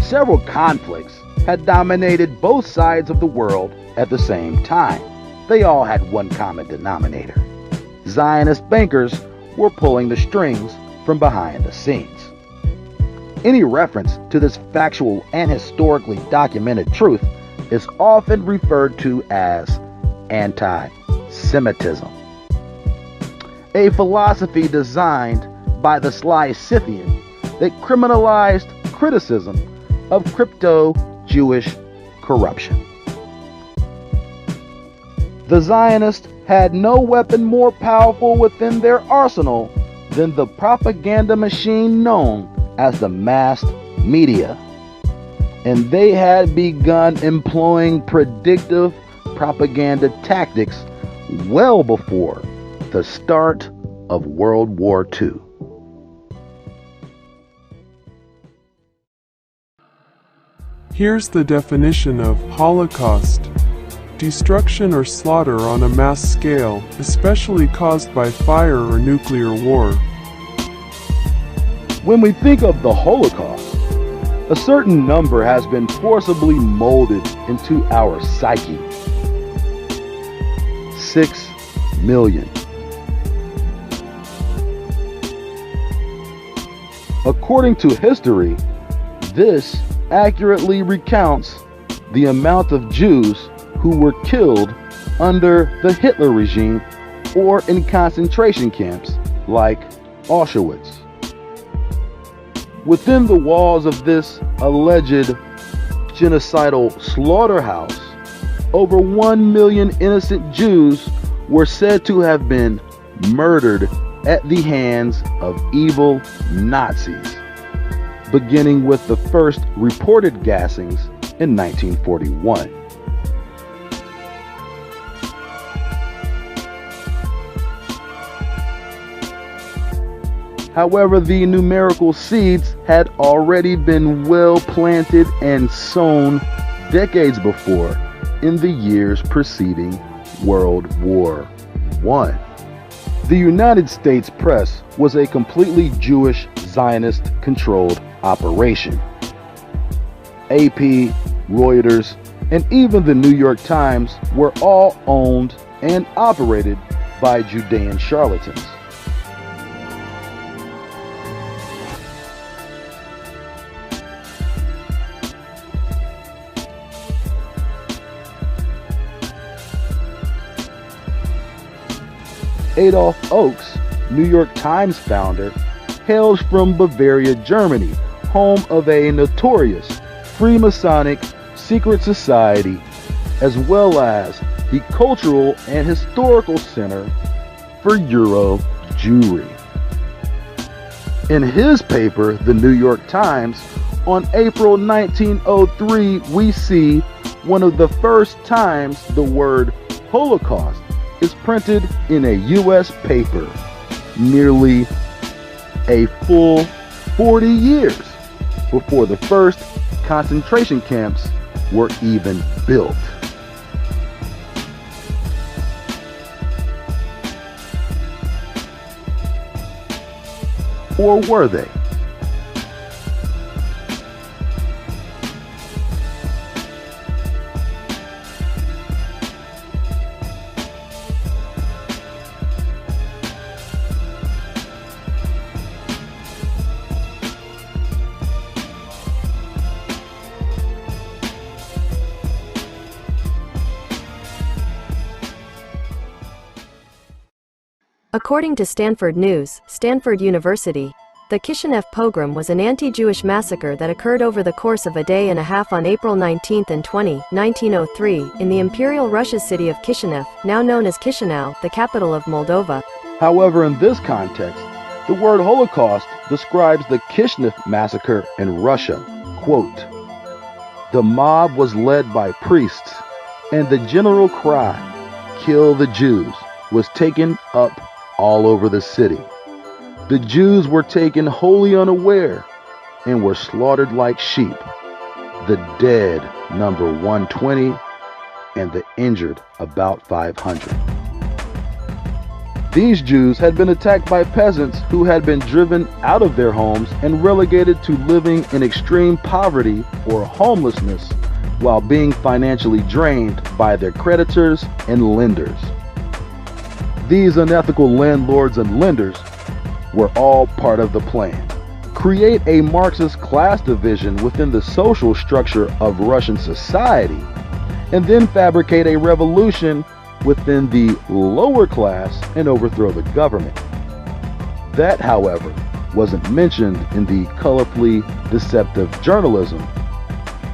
Several conflicts had dominated both sides of the world at the same time. They all had one common denominator: Zionist bankers were pulling the strings from behind the scenes. Any reference to this factual and historically documented truth is often referred to as anti-Semitism, a philosophy designed by the sly Scythian that criminalized criticism of crypto-Jewish corruption. The Zionists had no weapon more powerful within their arsenal than the propaganda machine known as the mass media, and they had begun employing predictive propaganda tactics well before the start of World War II. Here's the definition of Holocaust: destruction or slaughter on a mass scale, especially caused by fire or nuclear war. When we think of the Holocaust, a certain number has been forcibly molded into our psyche. 6 million. According to history, this accurately recounts the amount of Jews who were killed under the Hitler regime or in concentration camps like Auschwitz. Within the walls of this alleged genocidal slaughterhouse, over 1 million innocent Jews were said to have been murdered at the hands of evil Nazis, beginning with the first reported gassings in 1941. However, the numerical seeds had already been well planted and sown decades before in the years preceding World War I. The United States press was a completely Jewish Zionist-controlled operation. AP, Reuters, and even the New York Times were all owned and operated by Judean charlatans. Adolf Oakes, New York Times founder, hails from Bavaria, Germany, home of a notorious Freemasonic secret society, as well as the cultural and historical center for Euro Jewry. In his paper, the New York Times, on April 1903, we see one of the first times the word Holocaust is printed in a U.S. paper, nearly a full 40 years before the first concentration camps were even built. Or were they? According to Stanford News, Stanford University, the Kishinev pogrom was an anti-Jewish massacre that occurred over the course of a day and a half on April 19 and 20, 1903, in the Imperial Russia's city of Kishinev, now known as Chisinau, the capital of Moldova. However, in this context, the word Holocaust describes the Kishinev massacre in Russia. Quote, "The mob was led by priests, and the general cry, 'Kill the Jews,' was taken up all over the city. The Jews were taken wholly unaware and were slaughtered like sheep. The dead number 120 and the injured about 500. These Jews had been attacked by peasants who had been driven out of their homes and relegated to living in extreme poverty or homelessness while being financially drained by their creditors and lenders. These unethical landlords and lenders were all part of the plan. Create a Marxist class division within the social structure of Russian society, and then fabricate a revolution within the lower class and overthrow the government. That, however, wasn't mentioned in the colorfully deceptive journalism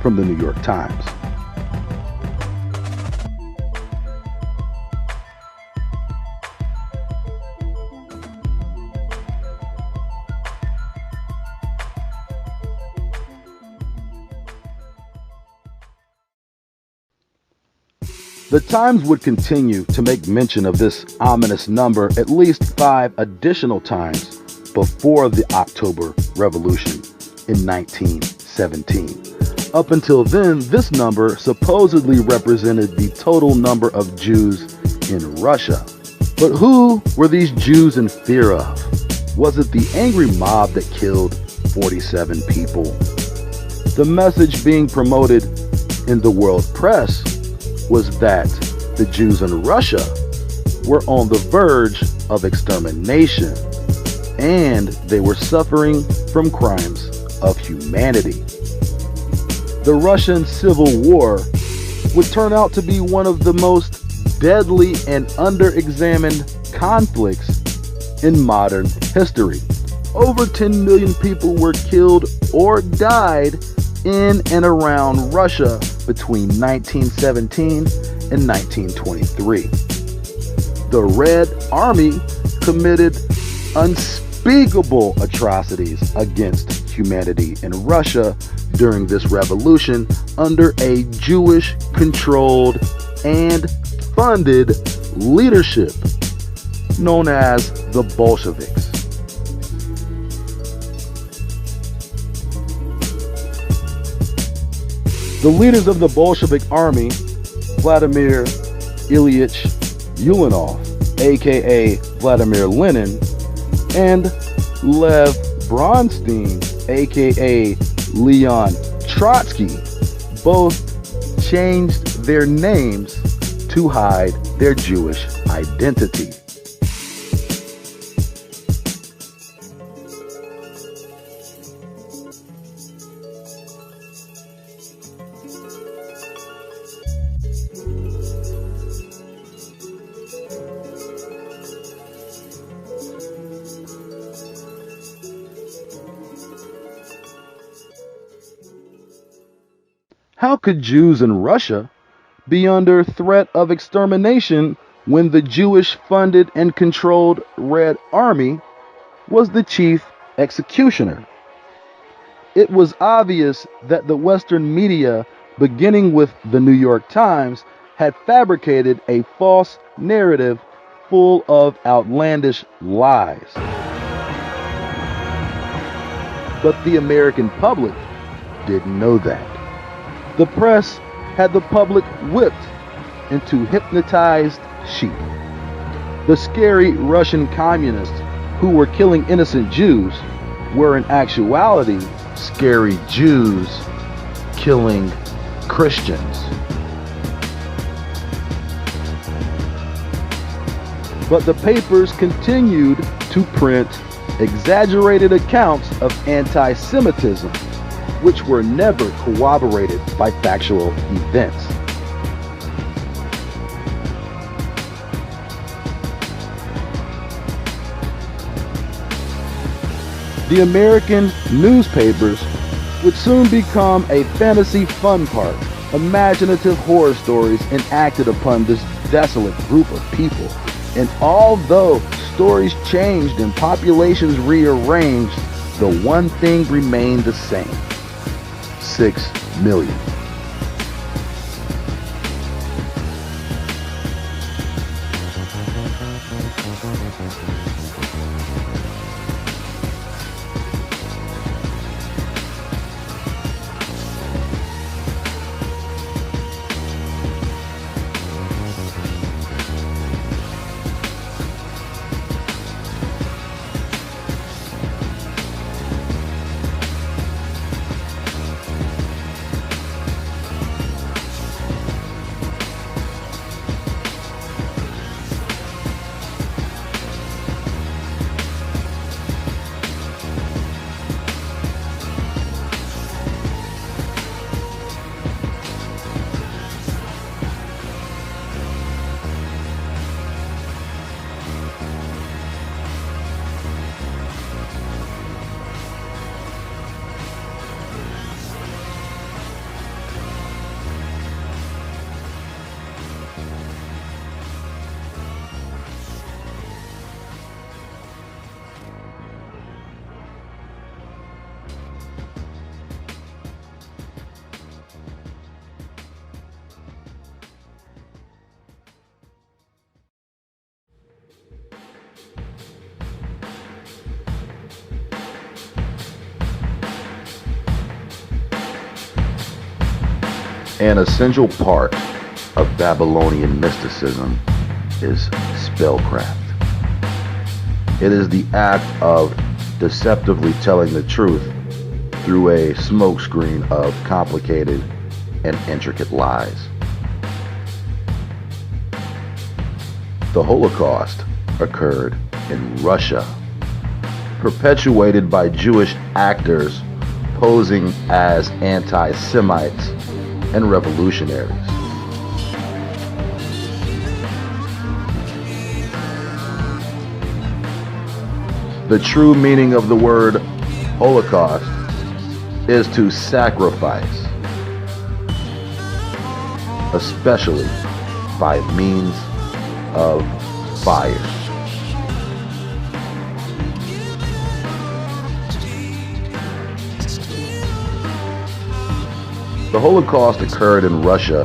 from the New York Times. The Times would continue to make mention of this ominous number at least 5 additional times before the October Revolution in 1917. Up until then, this number supposedly represented the total number of Jews in Russia. But who were these Jews in fear of? Was it the angry mob that killed 47 people? The message being promoted in the world press was that the Jews in Russia were on the verge of extermination, and they were suffering from crimes of humanity. The Russian Civil War would turn out to be one of the most deadly and under-examined conflicts in modern history. Over 10 million people were killed or died in and around Russia between 1917 and 1923. The Red Army committed unspeakable atrocities against humanity in Russia during this revolution under a Jewish-controlled and funded leadership known as the Bolsheviks. The leaders of the Bolshevik army, Vladimir Ilyich Ulyanov, aka Vladimir Lenin, and Lev Bronstein, aka Leon Trotsky, both changed their names to hide their Jewish identity. How could Jews in Russia be under threat of extermination when the Jewish-funded and controlled Red Army was the chief executioner? It was obvious that the Western media, beginning with the New York Times, had fabricated a false narrative full of outlandish lies. But the American public didn't know that. The press had the public whipped into hypnotized sheep. The scary Russian communists who were killing innocent Jews were in actuality scary Jews killing Christians. But the papers continued to print exaggerated accounts of anti-Semitism, which were never corroborated by factual events. The American newspapers would soon become a fantasy fun park, imaginative horror stories enacted upon this desolate group of people. And although stories changed and populations rearranged, the one thing remained the same: 6 million. An essential part of Babylonian mysticism is spellcraft. It is the act of deceptively telling the truth through a smokescreen of complicated and intricate lies. The Holocaust occurred in Russia, perpetuated by Jewish actors posing as anti-Semites and revolutionaries. The true meaning of the word Holocaust is to sacrifice, especially by means of fire. The Holocaust occurred in Russia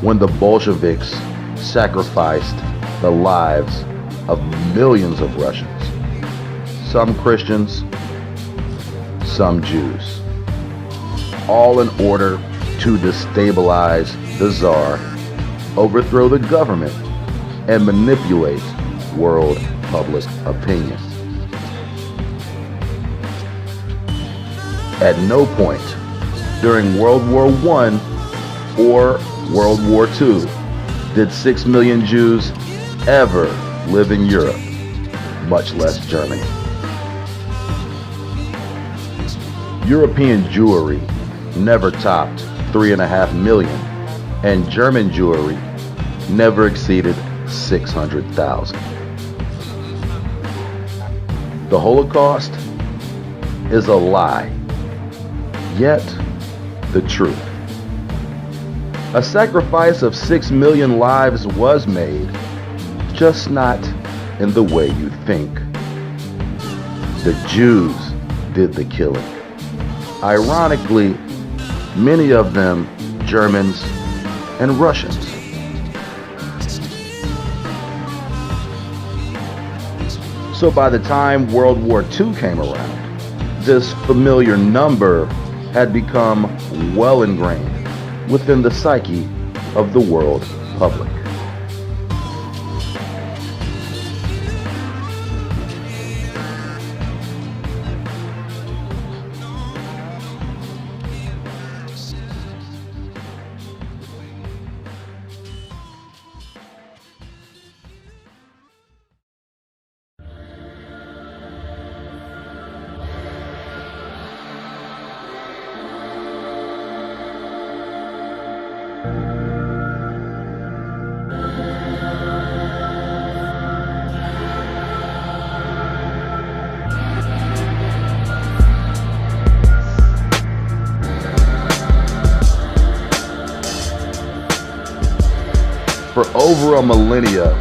when the Bolsheviks sacrificed the lives of millions of Russians. Some Christians, some Jews, all in order to destabilize the Tsar, overthrow the government, and manipulate world public opinion. At no point during World War I or World War II did 6 million Jews ever live in Europe, much less Germany. European Jewry never topped 3.5 million, and German Jewry never exceeded 600,000. The Holocaust is a lie, yet the truth. A sacrifice of 6 million lives was made, just not in the way you think. The Jews did the killing. Ironically, many of them Germans and Russians. So by the time World War II came around, this familiar number had become well ingrained within the psyche of the world public. For over a millennia,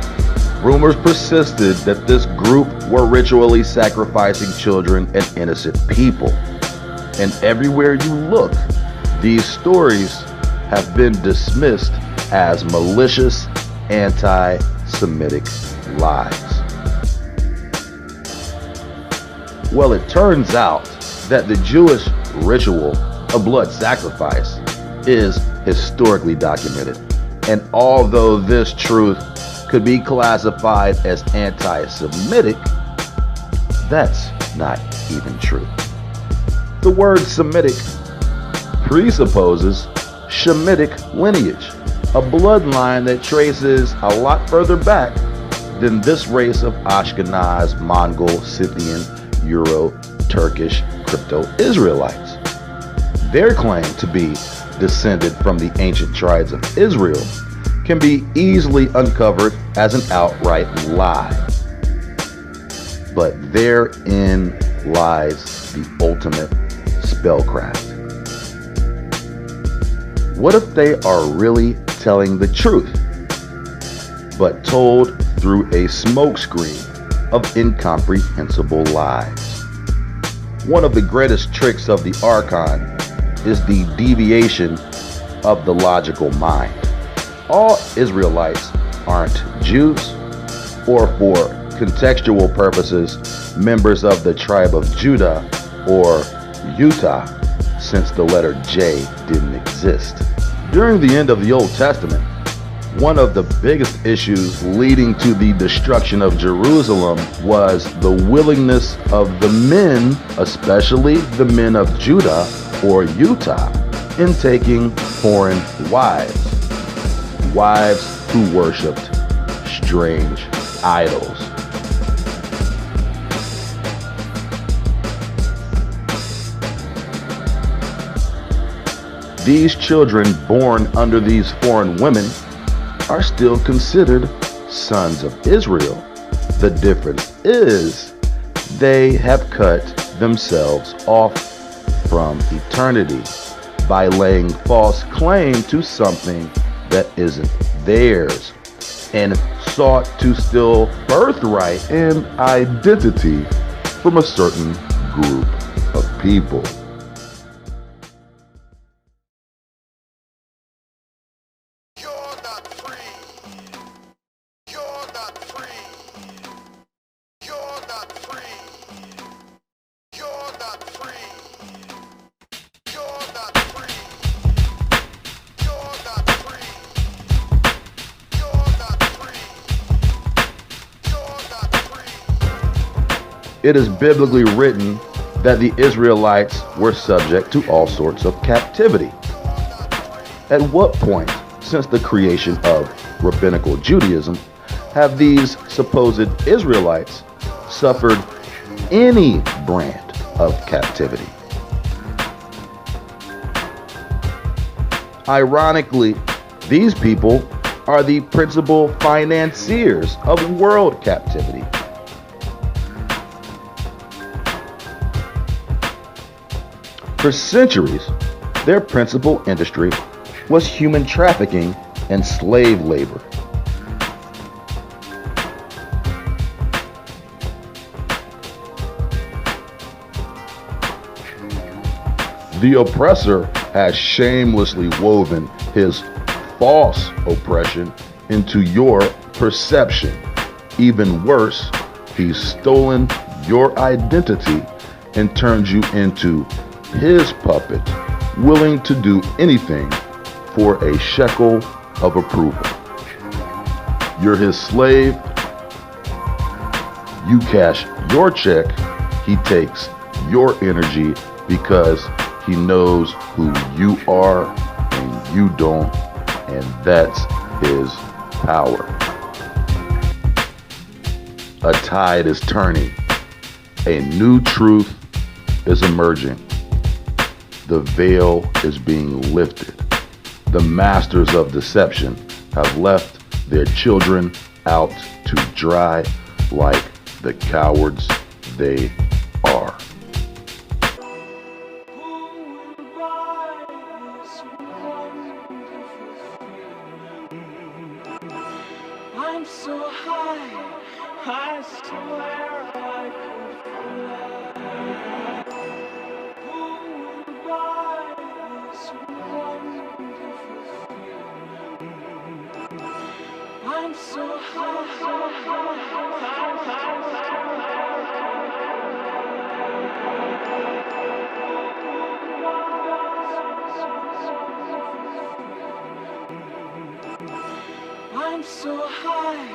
rumors persisted that this group were ritually sacrificing children and innocent people. And everywhere you look, these stories have been dismissed as malicious anti-Semitic lies. Well, it turns out that the Jewish ritual of blood sacrifice is historically documented. And although this truth could be classified as anti-Semitic, that's not even true. The word Semitic presupposes Shemitic lineage, a bloodline that traces a lot further back than this race of Ashkenaz, Mongol, Scythian, Euro, Turkish, crypto-Israelites. Their claim to be descended from the ancient tribes of Israel can be easily uncovered as an outright lie. But therein lies the ultimate spellcraft. What if they are really telling the truth, but told through a smokescreen of incomprehensible lies? One of the greatest tricks of the Archon is the deviation of the logical mind. All Israelites aren't Jews, or for contextual purposes, members of the tribe of Judah or Utah, since the letter J didn't exist. During the end of the Old Testament, one of the biggest issues leading to the destruction of Jerusalem was the willingness of the men, especially the men of Judah or Utah, in taking foreign wives who worshipped strange idols. These children born under these foreign women are still considered sons of Israel. The difference is they have cut themselves off from eternity by laying false claim to something that isn't theirs and sought to steal birthright and identity from a certain group of people. It is biblically written that the Israelites were subject to all sorts of captivity. At what point, since the creation of rabbinical Judaism, have these supposed Israelites suffered any brand of captivity? Ironically, these people are the principal financiers of world captivity. For centuries, their principal industry was human trafficking and slave labor. The oppressor has shamelessly woven his false oppression into your perception. Even worse, he's stolen your identity and turned you into his puppet, willing to do anything for a shekel of approval. You're his slave. You cash your check. He takes your energy because he knows who you are and you don't, and that's his power. A tide is turning. A new truth is emerging. The veil is being lifted. The masters of deception have left their children out to dry like the cowards they are. I'm so high, I swear I could fly. Who would buy this wonderful feeling? I'm so I'm so high,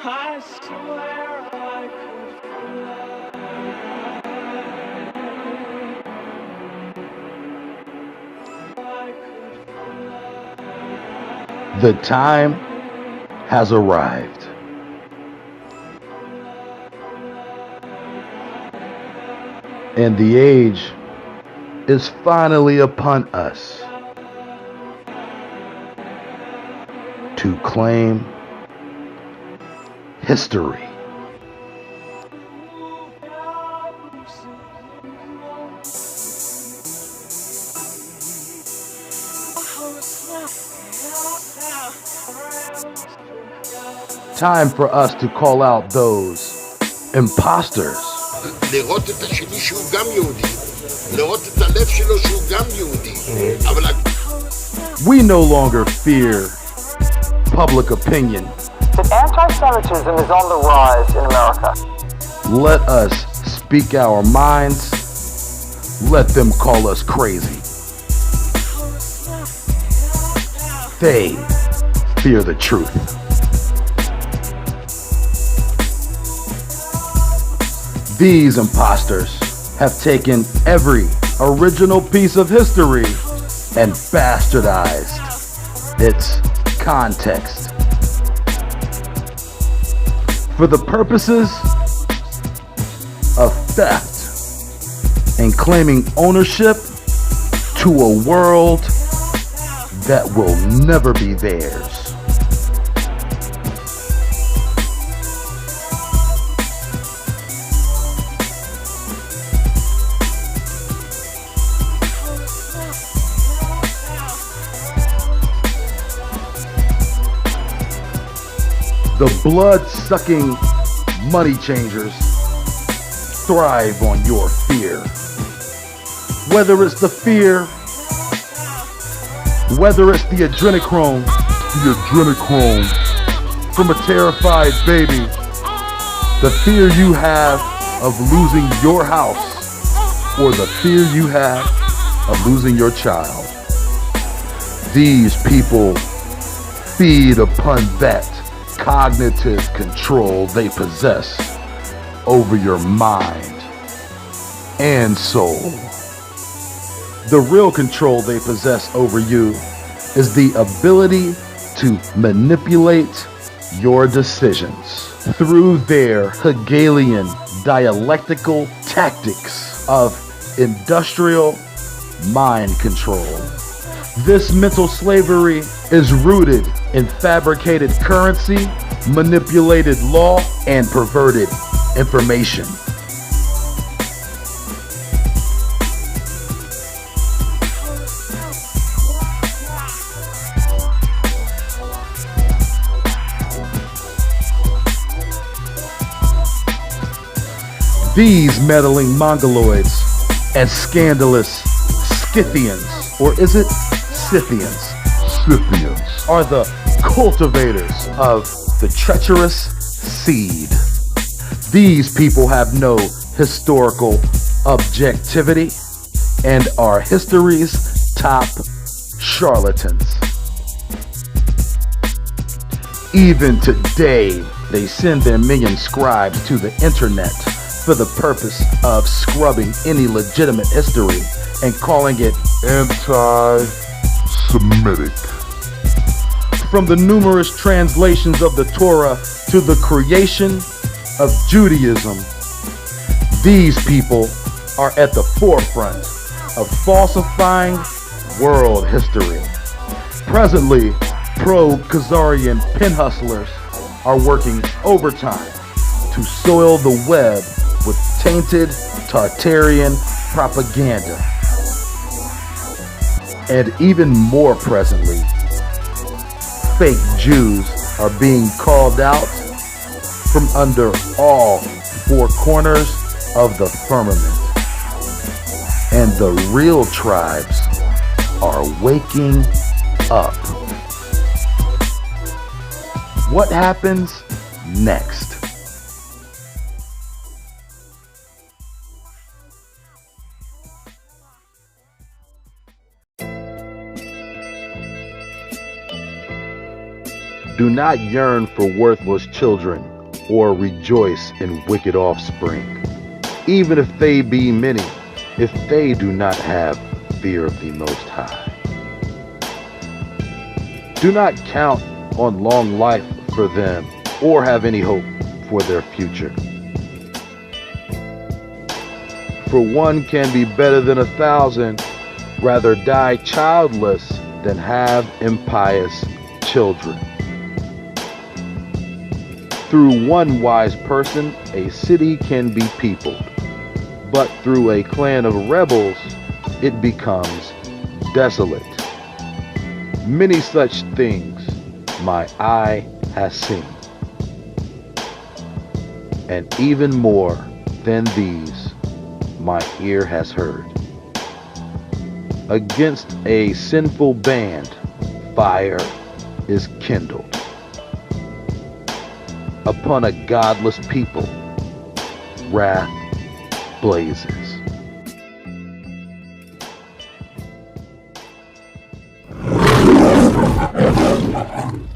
I swear I could fly. The time has arrived. And the age is finally upon us to claim history. Time for us to call out those imposters. לראות את השני שהוא גם יהודי, לראות את הלב שלו שהוא גם יהודי, אבל We no longer fear public opinion. Anti-Semitism is on the rise in America. Let us speak our minds. Let them call us crazy. They fear the truth. These imposters have taken every original piece of history and bastardized its context for the purposes of theft and claiming ownership to a world that will never be theirs. The blood-sucking money changers thrive on your fear. Whether it's the fear, whether it's the adrenochrome from a terrified baby, the fear you have of losing your house, or the fear you have of losing your child. These people feed upon that cognitive control they possess over your mind and soul. The real control they possess over you is the ability to manipulate your decisions through their Hegelian dialectical tactics of industrial mind control. This mental slavery is rooted in fabricated currency, manipulated law, and perverted information. These meddling Mongoloids and scandalous Scythians, or is it Scythians? Scythians are the cultivators of the treacherous seed. These people have no historical objectivity and are history's top charlatans. Even today, they send their minion scribes to the internet for the purpose of scrubbing any legitimate history and calling it anti-Semitic. From the numerous translations of the Torah to the creation of Judaism, these people are at the forefront of falsifying world history. Presently, pro-Khazarian pen hustlers are working overtime to soil the web with tainted Tartarian propaganda. And even more presently, fake Jews are being called out from under all four corners of the firmament. And the real tribes are waking up. What happens next? Do not yearn for worthless children or rejoice in wicked offspring, even if they be many, if they do not have fear of the Most High. Do not count on long life for them or have any hope for their future. For one can be better than 1,000, rather die childless than have impious children. Through one wise person, a city can be peopled, but through a clan of rebels, it becomes desolate. Many such things my eye has seen, and even more than these my ear has heard. Against a sinful band, fire is kindled. Upon a godless people, wrath blazes. Bye-bye.